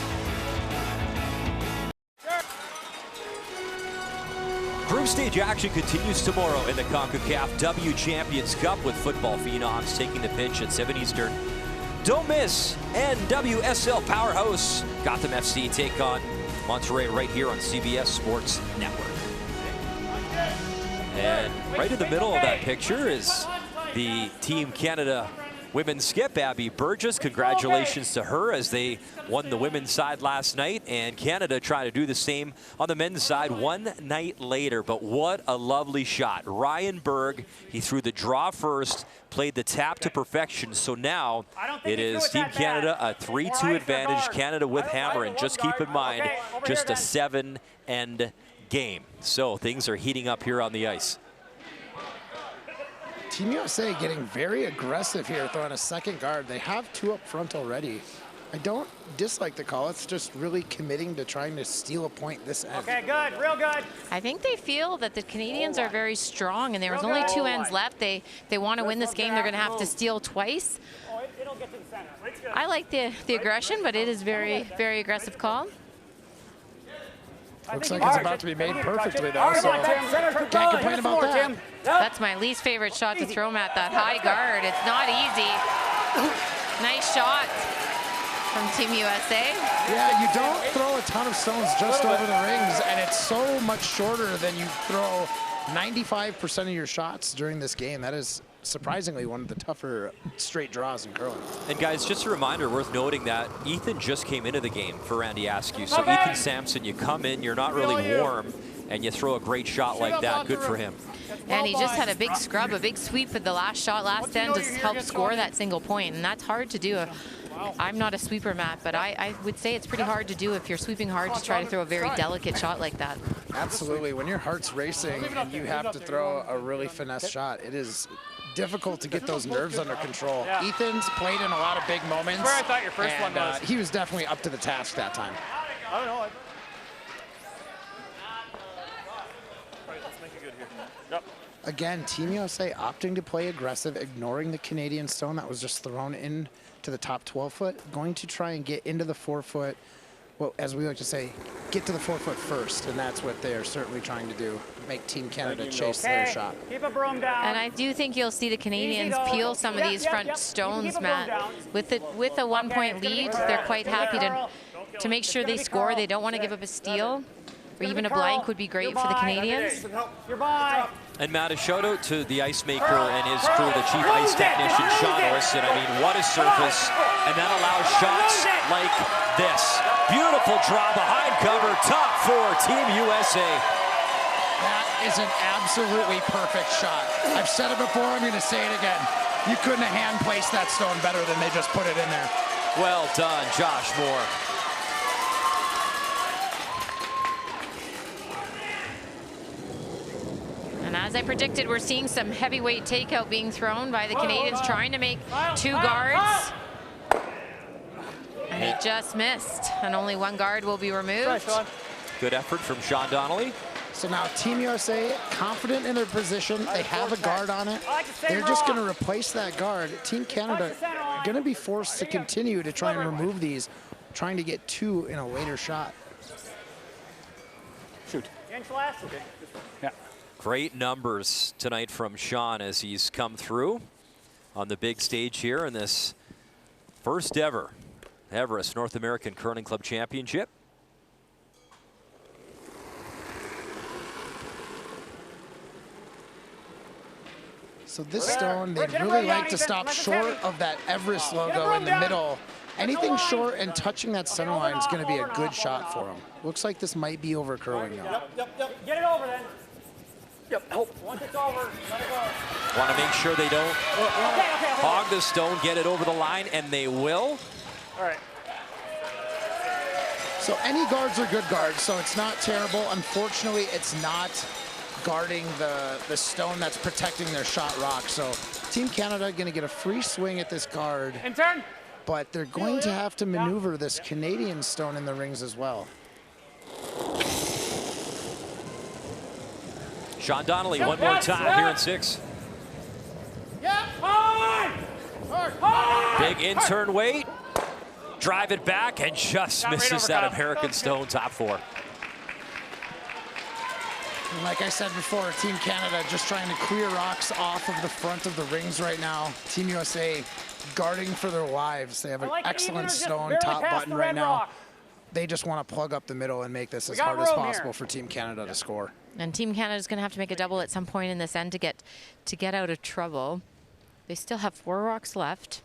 Group stage action continues tomorrow in the CONCACAF W Champions Cup with football phenoms taking the pitch at 7 Eastern. Don't miss NWSL powerhouse Gotham FC take on Monterrey right here on CBS Sports Network. And right in the middle of that picture is the Team Canada women's skip, Abby Burgess. Congratulations to her as they won the women's side last night, and Canada trying to do the same on the men's side one night later. But what a lovely shot. Ryan Berg, he threw the draw first, played the tap to perfection. So now it is Team Canada a 3-2 advantage. Canada with Hammer, and just keep in mind, just a 7-end game. So things are heating up here on the ice. Team USA getting very aggressive here, throwing a second guard. They have 2 up front already. I don't dislike the call. It's just really committing to trying to steal a point this end. Okay, good, real good. I think they feel that the Canadians are very strong, and there was only 2 ends left. They want to win this game. They're going to have to steal twice. It'll get to the center. I like the aggression, but it is very, very aggressive call. Looks like it's about to be made perfectly, though, so can't complain about that. That's my least favorite shot to throw at that high guard. It's not easy. Nice shot from Team USA. Yeah, you don't throw a ton of stones just over the rings, and it's so much shorter than you throw 95% of your shots during this game. That is surprisingly one of the tougher straight draws in curling. And guys, just a reminder worth noting that Ethan just came into the game for Randy Askew. So Ethan Sampson, you come in, you're not really warm, and you throw a great shot like that. Good for him. And he just had a big scrub, a big sweep at the last shot last end to help score that single point, and that's hard to do. I'm not a sweeper, Matt, but I would say it's pretty hard to do if you're sweeping hard to try to throw a very delicate shot like that. Absolutely. When your heart's racing and you have to throw a really finesse shot, it is difficult to get those nerves under control. Yeah. Ethan's played in a lot of big moments. That's where I thought your first and, one was. He was definitely up to the task that time. I don't know. Right, let's make it good here. Yep. Again, Team USA opting to play aggressive, ignoring the Canadian stone that was just thrown in to the top 12 foot, going to try and get into the 4 foot, well, as we like to say, get to the 4 foot first, and that's what they are certainly trying to do, make Team Canada chase their shot. Keep a broom down. And I do think you'll see the Canadians peel some of these front stones, Matt. With a 1 point lead, they're quite happy to make sure they score. They don't want to give up a steal, or even a blank would be great for the Canadians. You're by. And Matt, a shout out to the ice maker and his crew, the chief ice technician, Sean Orson. I mean, what a surface. And that allows shots like this. Beautiful draw behind cover, top 4, Team USA. That is an absolutely perfect shot. I've said it before, I'm going to say it again. You couldn't have hand placed that stone better than they just put it in there. Well done, Josh Moore. And as I predicted, we're seeing some heavyweight takeout being thrown by the Canadians, trying to make 2 guards. And he just missed, and only 1 guard will be removed. Good effort from Sean Donnelly. So now Team USA, confident in their position, they have a guard on it. They're just going to replace that guard. Team Canada going to be forced to continue to try and remove these, trying to get 2 in a later shot. Shoot. Inch less. Okay. Yeah. Great numbers tonight from Sean as he's come through on the big stage here in this first ever Everest North American Curling Club Championship. So this stone, they'd really like to stop short of that Everest logo in the middle. Anything short and touching that center line is going to be a good shot for them. Looks like this might be over curling now. Yep. Get it over then. Yep. Oh. Once it's over, let it go. Want to make sure they don't hog the stone, get it over the line, and they will. All right. So any guards are good guards, so it's not terrible. Unfortunately, it's not guarding the stone that's protecting their shot rock. So Team Canada going to get a free swing at this guard. In turn. But they're going to have to maneuver this Canadian stone in the rings as well. Sean Donnelly, one more time here in 6. Big in-turn weight. Drive it back and just misses that American stone, top 4. And like I said before, Team Canada just trying to clear rocks off of the front of the rings right now. Team USA guarding for their lives. They have an excellent stone top button right now. They just want to plug up the middle and make this as hard as possible for Team Canada to score. And Team Canada is going to have to make a double at some point in this end to get out of trouble. They still have 4 rocks left.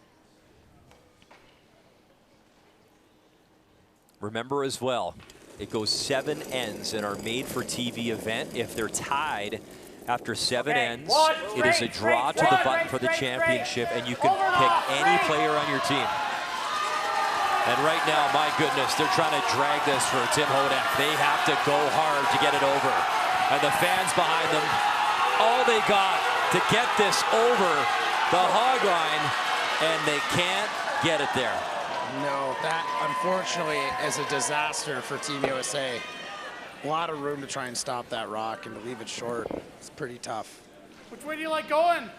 Remember as well, it goes 7 ends in our made-for-TV event. If they're tied after 7 ends, it is a draw to the button for the championship, and you can pick any player on your team. And right now, my goodness, they're trying to drag this for Tim Hodak. They have to go hard to get it over. And the fans behind them, all they got to get this over the hog line, and they can't get it there. No, that unfortunately is a disaster for Team USA. A lot of room to try and stop that rock, and to leave it short, it's pretty tough. Which way do you like going?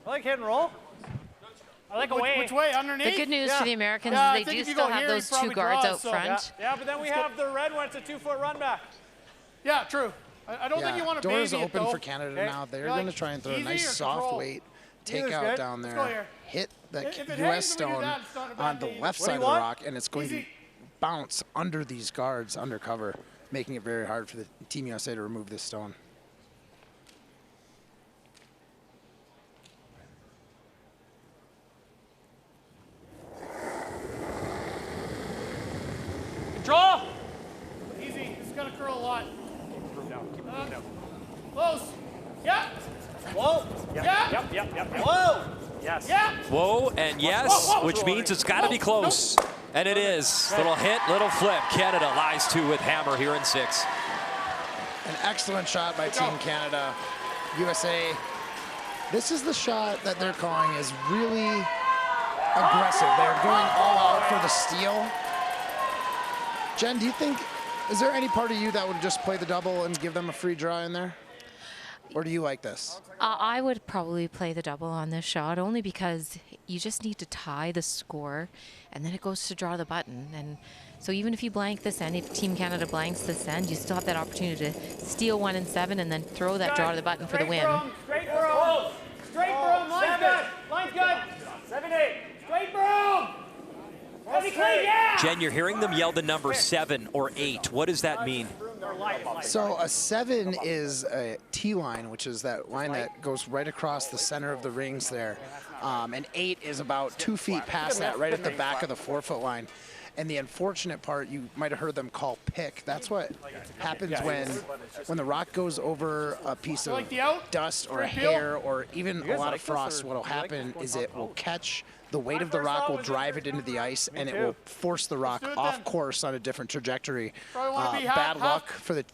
I like hit and roll. I like away. Which way? Underneath? The good news for the Americans is they do still have those 2 guards out front. Yeah, but then we have the red one. It's a 2-foot run back. Yeah, true. I don't think you want to baby doors it, open though. for Canada now. They're going to try and throw a nice easy or soft control? weight takeout down there. Hit the If it US hangs when we do stone that, it's not a bad on the game. left What do side you of the want? rock, and it's going to bounce under these guards undercover, making it very hard for the Team USA to remove this stone. Draw. Easy. It's going to curl a lot. Keep the broom down. Keep the broom down. Close. Yeah. Whoa. Yeah. Yep. Whoa. Yes. Yeah. Whoa and yes, which means it's got to be close. And it is. Little hit, little flip. Canada lies 2 with hammer here in 6. An excellent shot by Team Canada. USA This is the shot that they're calling is really aggressive. They're going all out for the steal. Jen, do you think, is there any part of you that would just play the double and give them a free draw in there? Or do you like this? I would probably play the double on this shot, only because you just need to tie the score, and then it goes to draw the button. And so even if you blank this end, if Team Canada blanks this end, you still have that opportunity to steal 1 and 7 and then throw that draw to the button for the win. Straight broom. Straight broom. Line's good. Line's good. 7-8. Straight broom. Heavy clean, yeah. Jen, you're hearing them yell the number 7 or 8. What does that mean? So a 7 is a T-line, which is that line that goes right across the center of the rings there. And 8 is about 2 feet past that, right at the back of the 4-foot line. And the unfortunate part, you might have heard them call pick. That's what happens when the rock goes over a piece of dust or a hair or even a lot of frost. What will happen is it will catch the weight of the rock, will drive it into the ice, and it will force the rock off course on a different trajectory. Bad luck for the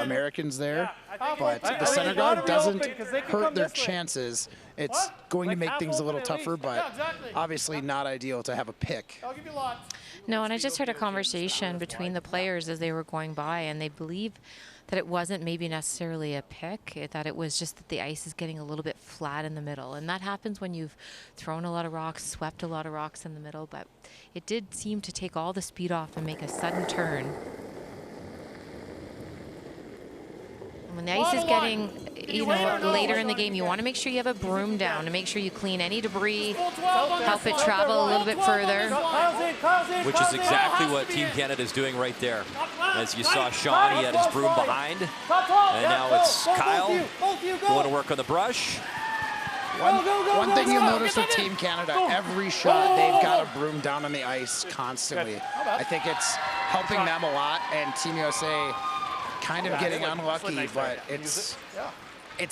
Americans there, but the center guard doesn't hurt their chances. It's going to make things a little tougher, but obviously not ideal to have a pick. No, and I just heard a conversation between the players as they were going by, and they believe that it wasn't maybe necessarily a pick, that it was just that the ice is getting a little bit flat in the middle. And that happens when you've thrown a lot of rocks, swept a lot of rocks in the middle, but it did seem to take all the speed off and make a sudden turn. And when the ice is getting, later in the game, you want to make sure you have a broom down to make sure you clean any debris, help it travel a little bit further. Which is exactly what Team Canada is doing right there. As you saw Sean, he had his broom behind. And now it's Kyle going to work on the brush. One thing you'll notice with Team Canada, every shot they've got a broom down on the ice constantly. I think it's helping them a lot, and Team USA kind of getting unlucky, but it's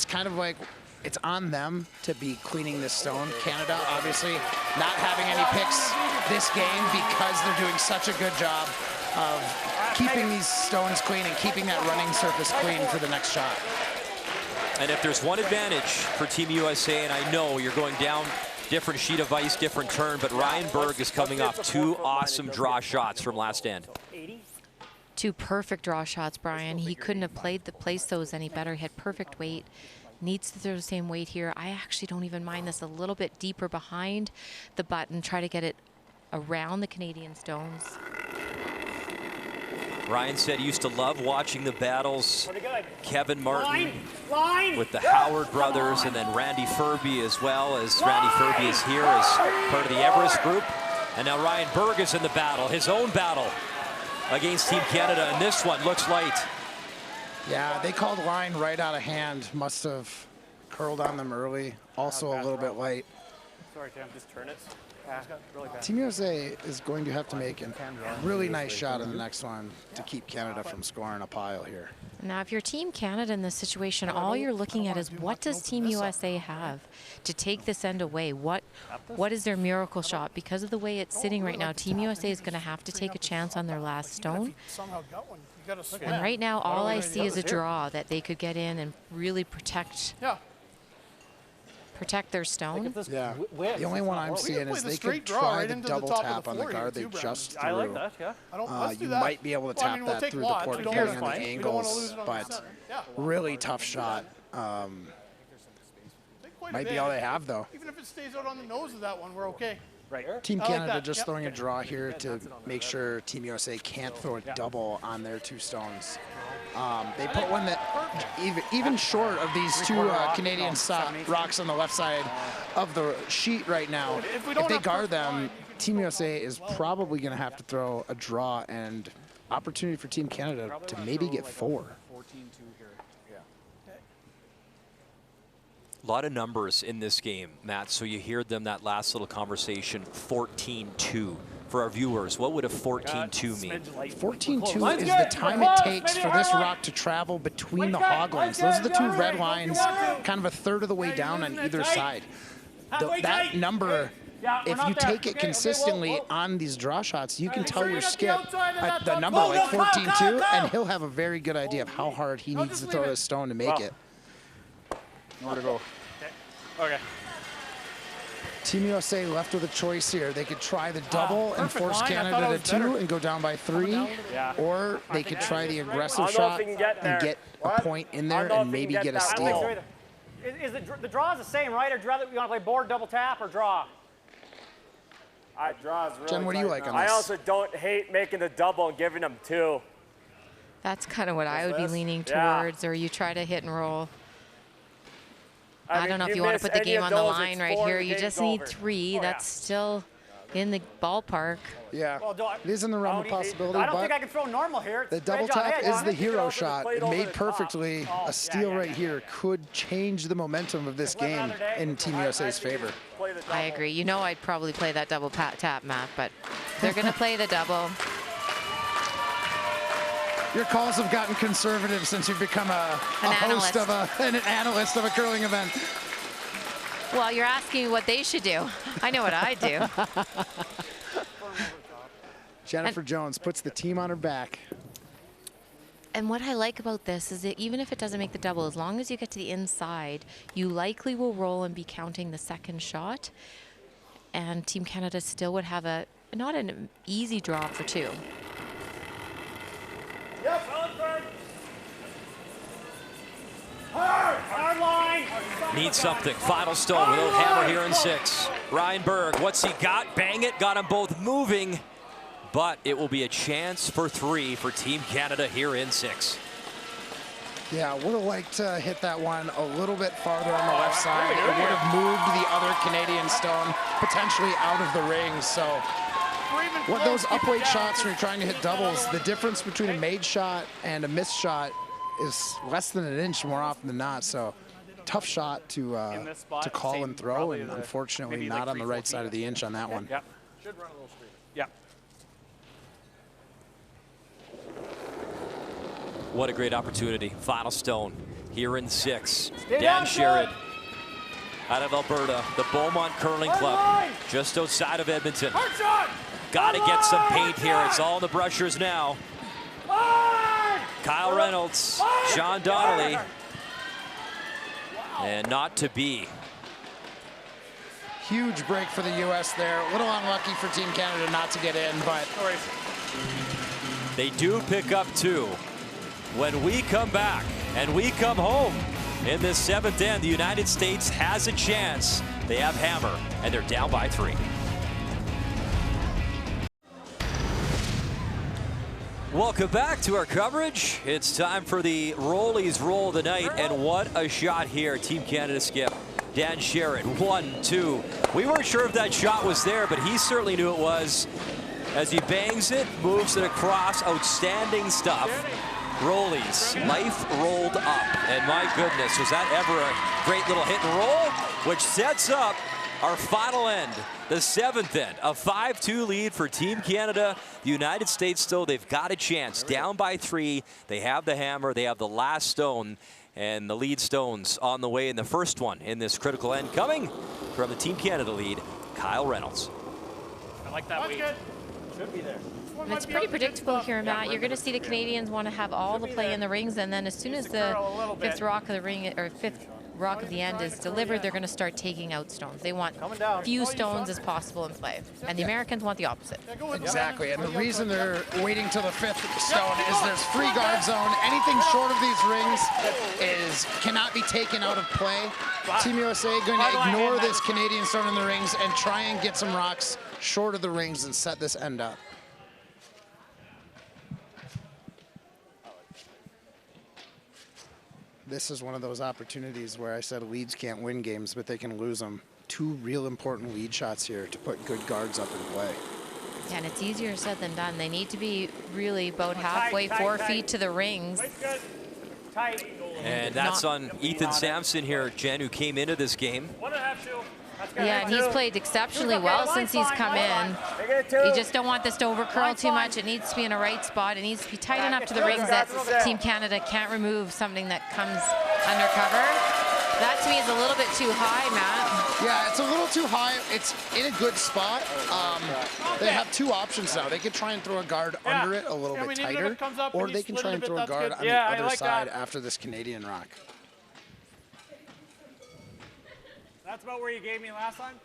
kind of like it's on them to be cleaning this stone. Canada obviously not having any picks this game because they're doing such a good job of keeping these stones clean and keeping that running surface clean for the next shot. And if there's one advantage for Team USA, and I know you're going down different sheet of ice, different turn, but Ryan Berg is coming off 2 awesome draw shots from last end. 2 perfect draw shots, Brian. He couldn't have placed those any better. He had perfect weight. Needs to throw the same weight here. I actually don't even mind this a little bit deeper behind the button. Try to get it around the Canadian stones. Ryan said he used to love watching the battles. Kevin Martin with the Howard brothers, and then Randy Ferbey as well, as Randy Ferbey is here as part of the Everest group. And now Ryan Berg is in the battle, his own battle against Team Canada, and this one looks light. Yeah, they called line right out of hand. Must have curled on them early. Also a little bit light. Sorry, Tim, just turn it. Team USA is going to have to make a really nice shot in the next one to keep Canada from scoring a pile here. Now, if you're Team Canada in this situation, all you're looking at is what does Team USA have to take this end away? What is their miracle shot? Because of the way it's sitting right now, Team USA is going to have to take a chance on their last stone. And right now, all I see is a draw that they could get in and really protect their stone. Yeah, the only one I'm seeing is they could try the double tap on the guard they just threw. I like that, yeah. You might be able to tap that through the port depending on the angles, but really tough shot. Might be all they have, though. Even if it stays out on the nose of that one, we're okay. Right. Team Canada just throwing a draw here to make sure Team USA can't throw a double on their 2 stones. They put one that even short of these 2 Canadian rocks on the left side of the sheet right now. If they guard them, Team USA is probably going to have to throw a draw, and opportunity for Team Canada to maybe get 4. A lot of numbers in this game, Matt, so you heard them that last little conversation, 14-2. For our viewers, what would a 14-2 mean? 14-2 is the time it takes for this rock to travel between the hoglines. Those are the 2 red lines, kind of a third of the way down on either side. That number, if you take it consistently on these draw shots, you can tell your skip at the number like 14-2, and he'll have a very good idea of how hard he needs to throw this stone to make it. Nowhere to go. Okay. Team USA left with a choice here. They could try the double and perfect force line. I thought Canada it to was 2 better. and go down by 3, Yeah. or they could try the aggressive I don't know if shot he can get there. and get a point in there and maybe get a that. I don't think so steal. either. Is the draw is the same, right? Or do you want to play board, double tap, or draw? Draws really Jen, what do you tight like now. on this? I also don't hate making the double and giving them 2. That's kind of what I would be leaning Yeah. towards, or you try to hit and roll. I I mean, don't know if you you want to miss put the any game of on the those, line it's right 4, here. the You game's just need over. 3. Oh, That's still in the ballpark. Yeah, Well, it is in the realm of possibility, I don't but think I can throw normal here. It's the double edge on tap edge. is I the think you hero can shot. play it over Made the top. perfectly. Oh, A steal right here could change the momentum of this game in Team USA's favor. I agree. You know I'd probably play that double tap, Matt, but they're going to play the double. Your calls have gotten conservative since you've become a host of an analyst of a curling event. Well, you're asking what they should do. I know what I do. Jennifer Jones puts the team on her back. And what I like about this is that even if it doesn't make the double, as long as you get to the inside, you likely will roll and be counting the second shot. And Team Canada still would have not an easy draw for 2. Yep. Hard line. Needs something. Final stone without hammer here in 6. Ryan Berg, what's he got? Bang it. Got them both moving. But it will be a chance for 3 for Team Canada here in 6. Yeah, would have liked to hit that one a little bit farther on the left side. It would have moved the other Canadian stone potentially out of the ring. So what those upweight shots when you're trying to hit doubles, the difference between a made shot and a missed shot is less than an inch more often than not. So tough shot to call and throw, and unfortunately not on the right side of the inch on that one. Yep. Should run a little straight. Yep. What a great opportunity. Final stone here in 6. Stay Dan down, Sherrod out of Alberta, the Beaumont Curling Club, just outside of Edmonton. Got to get some paint here. It's all in the brushers now. Kyle Reynolds, Sean Donnelly, and not to be. Huge break for the U.S. there. A little unlucky for Team Canada not to get in, but they do pick up 2. When we come back and we come home in this 7th end, the United States has a chance. They have hammer, and they're down by 3. Welcome back to our coverage. It's time for the Rollies roll of the night, and what a shot here. Team Canada skip. Dan Sherrod, 1, 2. We weren't sure if that shot was there, but he certainly knew it was. As he bangs it, moves it across, outstanding stuff. Rollies, life rolled up. And my goodness, was that ever a great little hit and roll? Which sets up our final end, the 7th end, a 5-2 lead for Team Canada. The United States, though, they've got a chance. Down by 3, they have the hammer, they have the last stone, and the lead stones on the way in the first one in this critical end. Coming from the Team Canada lead, Kyle Reynolds. I like that weight. Should be there. And it's pretty predictable here, Matt. You're going to see the Canadians want to have all the play in the rings, and then as soon as the 5th rock of the ring, or 5th rock of the end is delivered, they're going to start taking out stones. They want few stones as possible in play, and the Americans want the opposite. Exactly, and the reason they're waiting till the 5th stone is there's free guard zone. Anything short of these rings cannot be taken out of play. Team USA going to ignore this Canadian stone in the rings and try and get some rocks short of the rings and set this end up. This is one of those opportunities where I said leads can't win games, but they can lose them. 2 real important lead shots here to put good guards up in play. Yeah, and it's easier said than done. They need to be really about halfway, 4 feet to the rings. And that's on Ethan Sampson here, Jen, who came into this game. 1.5, 2. Yeah, and he's played exceptionally well since he's come in. You just don't want this to overcurl too much. It needs to be in a right spot. It needs to be tight enough to the rings that Team Canada can't remove something that comes under cover. That to me is a little bit too high, Matt. Yeah, it's a little too high. It's in a good spot. They have 2 options now. They could try and throw a guard under it a little bit tighter, or they can try and throw a guard on the other side after this Canadian rock. That's about where you gave me last time?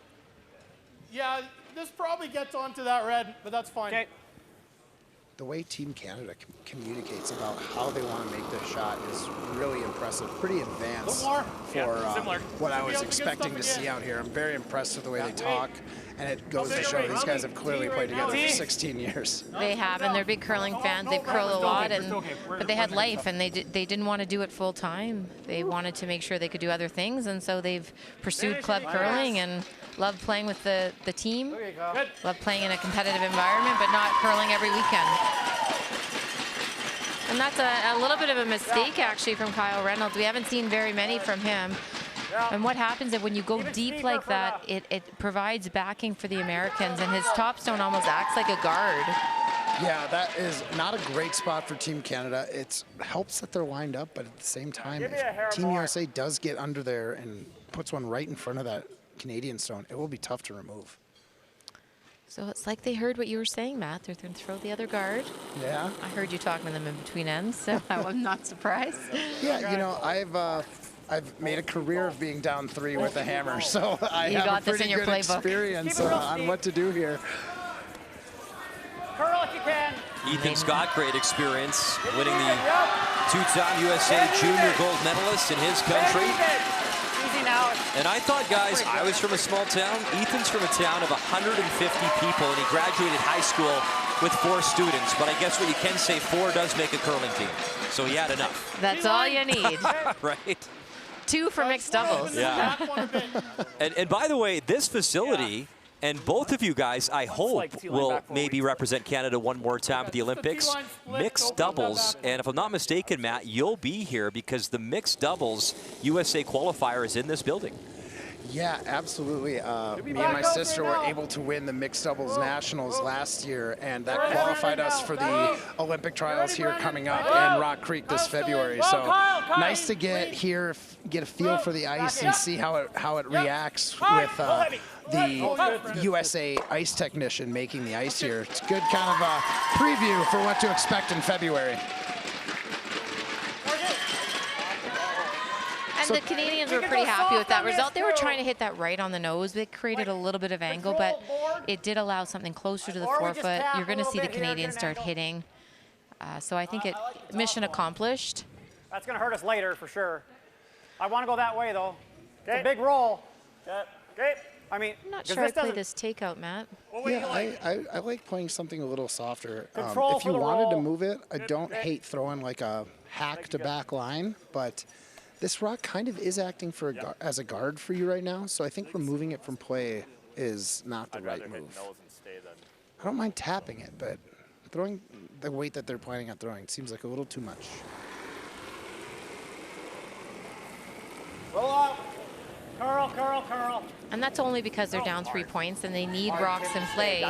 Yeah, this probably gets onto that red, but that's fine. Okay. The way Team Canada communicates about how they want to make this shot is really impressive. Pretty advanced for what I was expecting to see out here. I'm very impressed with the way they talk, and it goes to show these guys have clearly played together for 16 years. They have, and they're big curling fans. They curl a lot, but they had life, and they didn't want to do it full time. They wanted to make sure they could do other things, and so they've pursued club curling and love playing with the team. Love playing in a competitive environment, but not curling every weekend. And that's a little bit of a mistake, actually, from Kyle Reynolds. We haven't seen very many from him. And what happens is when you go deep like that, it provides backing for the Americans, and his top stone almost acts like a guard. Yeah, that is not a great spot for Team Canada. It helps that they're lined up, but at the same time, if Team USA does get under there and puts one right in front of that Canadian stone, it will be tough to remove. So it's like they heard what you were saying, Matt. They're going to throw the other guard. Yeah. I heard you talking to them in between ends, so I'm not surprised. Yeah, you know, I've made a career of being down 3 with a hammer, so I have a pretty good experience on what to do here. Curl if you can. Ethan's got great experience, winning the 2-time USA Junior gold medalist in his country. And I thought, guys, I was from a small town. Ethan's from a town of 150 people, and he graduated high school with 4 students. But I guess what you can say, 4 does make a curling team. So he had enough. That's all you need. Right? 2 for mixed doubles. Yeah. And by the way, this facility, and both of you guys, I hope, will maybe represent Canada one more time at the Olympics. Mixed doubles, and if I'm not mistaken, Matt, you'll be here because the mixed doubles USA qualifier is in this building. Yeah, absolutely. Me and my sister were able to win the mixed doubles nationals last year, and that qualified us for the Olympic trials here coming up in Rock Creek this February. So nice to get here, get a feel for the ice and see how it reacts with the USA ice technician making the ice here. It's good kind of a preview for what to expect in February. And the Canadians were pretty happy with that result. They were trying to hit that right on the nose. It created a little bit of angle, but it did allow something closer to the forefoot. You're going to see the Canadians start hitting. So I think mission accomplished. That's going to hurt us later for sure. I want to go that way, though. It's a big roll. Okay. I mean, I'm not sure I play this takeout, Matt. Yeah, I like playing something a little softer. If you wanted to move it, I don't hate throwing like a hack to back line, but this rock kind of is acting as a guard for you right now, so I think removing it from play is not the right move. I don't mind tapping it, but throwing the weight that they're planning on throwing seems like a little too much. Roll up. Curl, curl, curl. And that's only because they're down 3 points and they need rocks in play.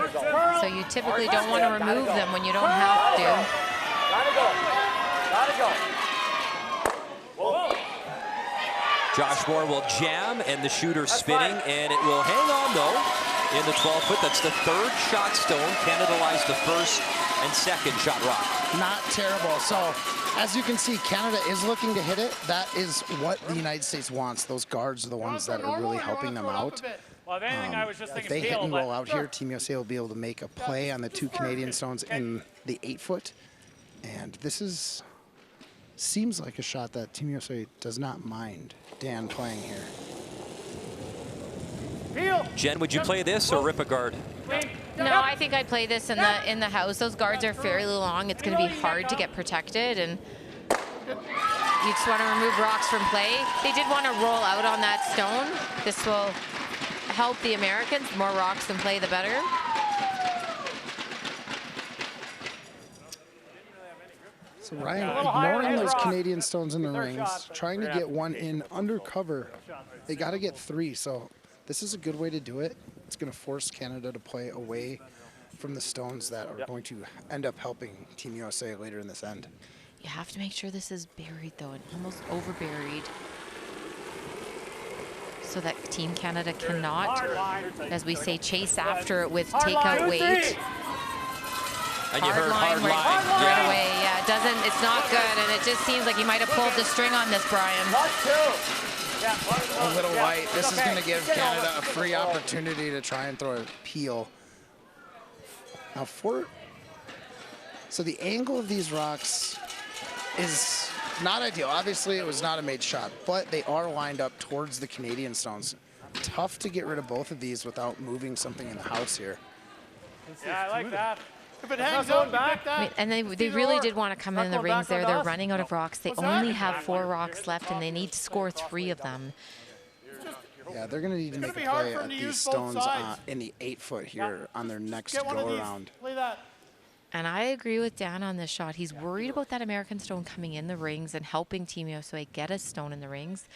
So you typically don't want to remove them when you don't have to. Gotta go. Gotta go. Whoa. Josh Moore will jam, and the shooter spinning, and it will hang on, though, in the 12-foot. That's the 3rd shot stone. Canada lies the 1st and 2nd shot rock. Not terrible. So, as you can see, Canada is looking to hit it. That is what the United States wants. Those guards are the ones that are really helping them out. Well, if anything, I was just if they hit and roll out here, Team USA will be able to make a play on the 2 Canadian stones in the 8-foot. And this seems like a shot that Team USA does not mind Dan playing here. Jen, would you play this or rip a guard? No, I think I play this in the house. Those guards are fairly long. It's going to be hard to get protected, and you just want to remove rocks from play. They did want to roll out on that stone. This will help the Americans. The more rocks in play, the better. So Ryan, ignoring those Canadian stones in the rings, trying to get one in undercover. They got to get 3, so this is a good way to do it. It's going to force Canada to play away from the stones that are going to end up helping Team USA later in this end. You have to make sure this is buried, though, and almost over-buried, so that Team Canada cannot, as we say, chase after it with takeout weight. And you heard hard line. Right away, yeah, it's not good, and it just seems like you might have pulled the string on this, Brian. a little light. This is going to give Canada a free opportunity to try and throw a peel. Now so the angle of these rocks is not ideal. Obviously, it was not a made shot, but they are lined up towards the Canadian stones. Tough to get rid of both of these without moving something in the house here. Yeah, I like that. If it hangs out, you pick that. I mean, and they really did want to come in the rings there. They're running out of rocks. They only have 4 rocks left, and they need to score 3 of them. Yeah, they're going to need to make a play at these stones in the 8-foot here on their next go-around. Play that. And I agree with Dan on this shot. He's worried about that American stone coming in the rings and helping Team USA get a stone in the rings.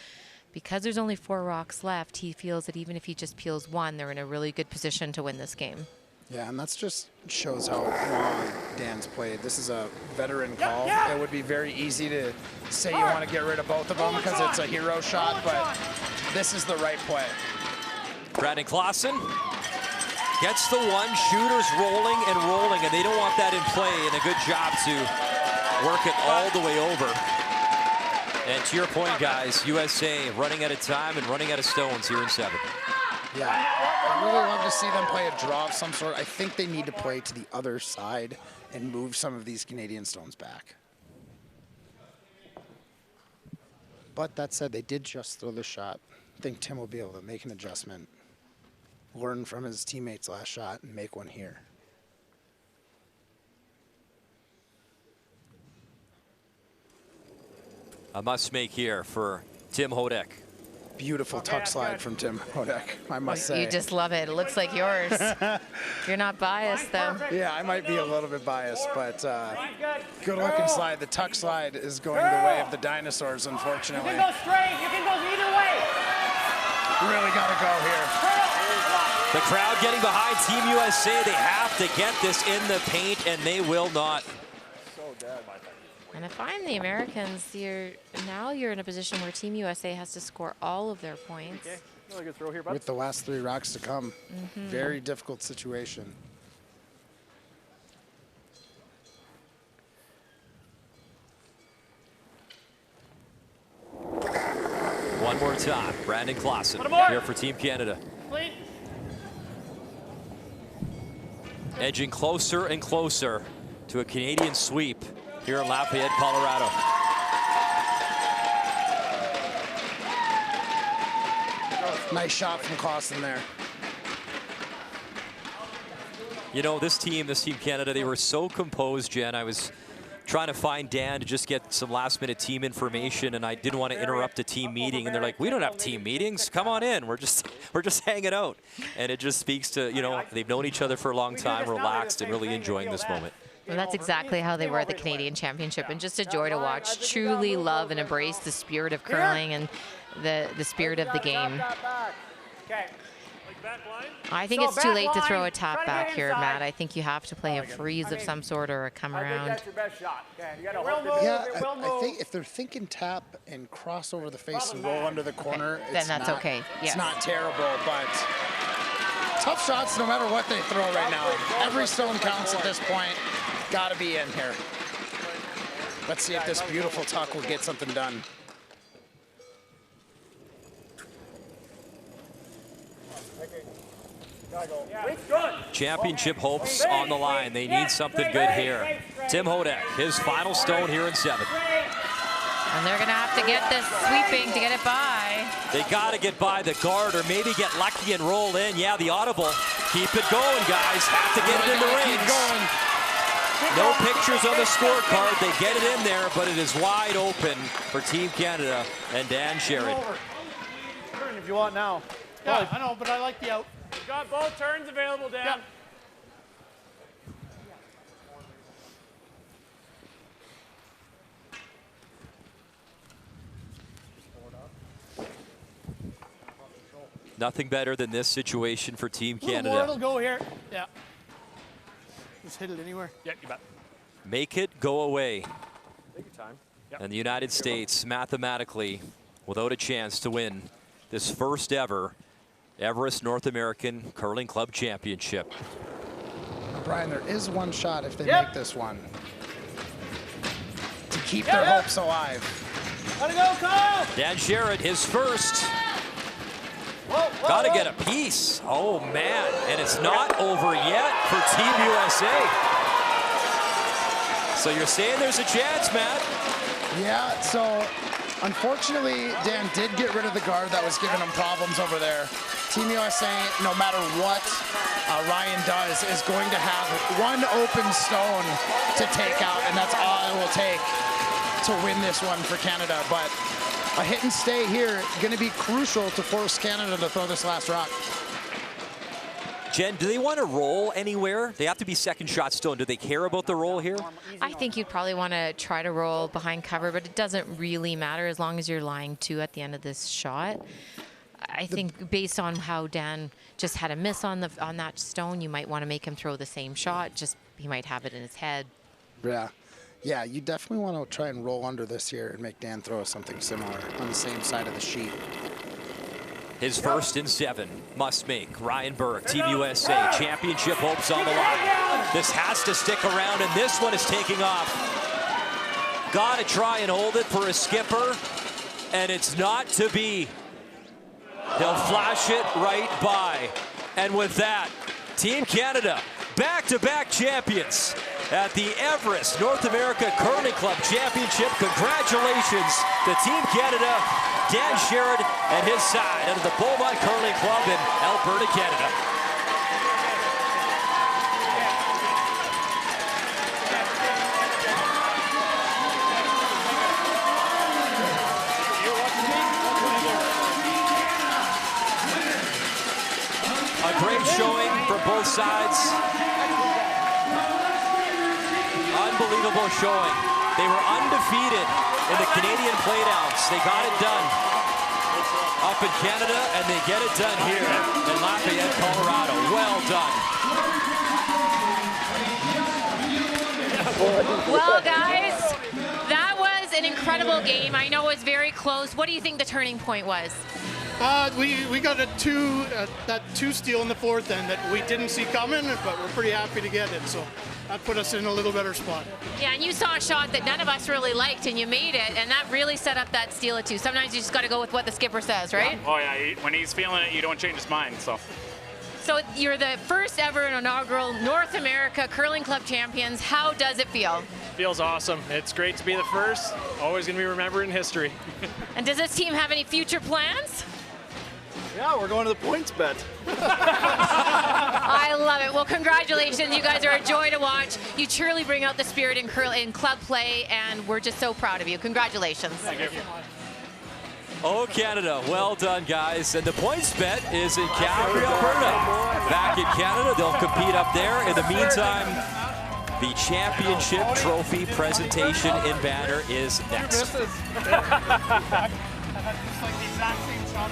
Because there's only 4 rocks left, he feels that even if he just peels 1, they're in a really good position to win this game. Yeah, and that just shows how long Dan's played. This is a veteran call. It would be very easy to say you want to get rid of both of them because it's a hero shot, but this is the right play. Brandon Clausen gets the one, shooters rolling, and they don't want that in play, and a good job to work it all the way over. And to your point, guys, USA running out of time and running out of stones here in 7. Yeah, I really love to see them play a draw of some sort. I think they need to play to the other side and move some of these Canadian stones back. But that said, they did just throw the shot. I think Tim will be able to make an adjustment, learn from his teammates' last shot, and make one here. A must make here for Tim Hodek. Beautiful tuck slide from Tim Hodek, I must say. You just love it. It looks like yours. You're not biased, though. Yeah, I might be a little bit biased, but good looking slide. The tuck slide is going the way of the dinosaurs, unfortunately. You can go straight. You can go either way. Really got to go here. The crowd getting behind Team USA. They have to get this in the paint, and they will not. And if I'm the Americans, now you're in a position where Team USA has to score all of their points. Okay. Really good throw here, bud. With the last 3 rocks to come. Very difficult situation. One more time, Brandon Clausen here for Team Canada. Clean. Edging closer and closer to a Canadian sweep here in Lafayette, Colorado. Nice shot from Clausen there. You know, this team Canada, they were so composed, Jen. I was trying to find Dan to just get some last-minute team information, and I didn't want to interrupt a team meeting. And they're like, "We don't have team meetings. Come on in. We're just hanging out." And it just speaks to, you know, they've known each other for a long time, relaxed, and really enjoying this moment. Well, that's exactly how they were at the Canadian Championship, and just a joy to watch. Truly love and embrace the spirit of curling and the spirit of the game. I think it's too late to throw a tap back here, Matt. I think you have to play a freeze of some sort or a come around. Yeah, I think if they're thinking tap and cross over the face and roll under the corner, then that's okay. It's not terrible, but tough shots no matter what they throw right now. Every stone counts at this point. Got to be in here. Let's see if this beautiful tuck will get something done. Championship hopes on the line. They need something good here. Tim Hodek, his final stone here in 7. And they're going to have to get this sweeping to get it by. They got to get by the guard or maybe get lucky and roll in. Yeah, the audible. Keep it going, guys. Have to get it in the rings. No pictures on the scorecard. They get it in there, but it is wide open for Team Canada and Dan Sherrod. Turn if you want now. Yeah, I know, but I like the out. You've got both turns available, Dan. Yeah. Nothing better than this situation for Team Canada. More will go here. Yeah. Just hit it anywhere. Yeah, you bet. Make it go away. Take your time. Yep. And the United States mathematically without a chance to win this first ever Everest North American Curling Club Championship. Brian, there is one shot if they make this one to keep their hopes alive. Gotta go, Kyle! Dan Sherrod, his first. Gotta get a piece. Oh, man. And it's not over yet for Team USA. So you're saying there's a chance, Matt? Yeah, so unfortunately, Dan did get rid of the guard that was giving him problems over there. Team USA, no matter what Ryan does, is going to have one open stone to take out, and that's all it will take to win this one for Canada. But a hit and stay here going to be crucial to force Canada to throw this last rock. Jen, do they want to roll anywhere? They have to be second shot stone. Do they care about the roll here? I think you'd probably want to try to roll behind cover, but it doesn't really matter as long as you're lying 2 at the end of this shot. I think based on how Dan just had a miss on that stone, you might want to make him throw the same shot. Just he might have it in his head. Yeah, you definitely want to try and roll under this here and make Dan throw something similar on the same side of the sheet. His first and 7 must make. Ryan Burke, Team USA, championship hopes on the line. This has to stick around, and this one is taking off. Got to try and hold it for a skipper, and it's not to be. He'll flash it right by. And with that, Team Canada, back-to-back champions at the Everest North America Curling Club Championship. Congratulations to Team Canada, Dan Sherrod and his side out of the Beaumont Curling Club in Alberta, Canada. A great showing for both sides. Unbelievable showing. They were undefeated in the Canadian Playdowns. They got it done up in Canada, and they get it done here in Lafayette, Colorado. Well done. Well, guys, that was an incredible game. I know it was very close. What do you think the turning point was? We got that 2 steal in the fourth end that we didn't see coming, but we're pretty happy to get it. So that put us in a little better spot. Yeah, and you saw a shot that none of us really liked, and you made it, and that really set up that steal at 2. Sometimes you just got to go with what the skipper says, right? Oh yeah, when he's feeling it, you don't change his mind. So you're the first ever inaugural North America Curling Club champions. How does it feel? Feels awesome. It's great to be the first. Always going to be remembered in history. And does this team have any future plans? Yeah, we're going to the points bet. I love it. Well, congratulations. You guys are a joy to watch. You truly bring out the spirit in club play, and we're just so proud of you. Congratulations. Thank you. Oh, Canada, well done, guys. And the points bet is in Calgary, Alberta. Back in Canada, they'll compete up there. In the meantime, the championship trophy presentation in banner is next. Just like the exact same shot.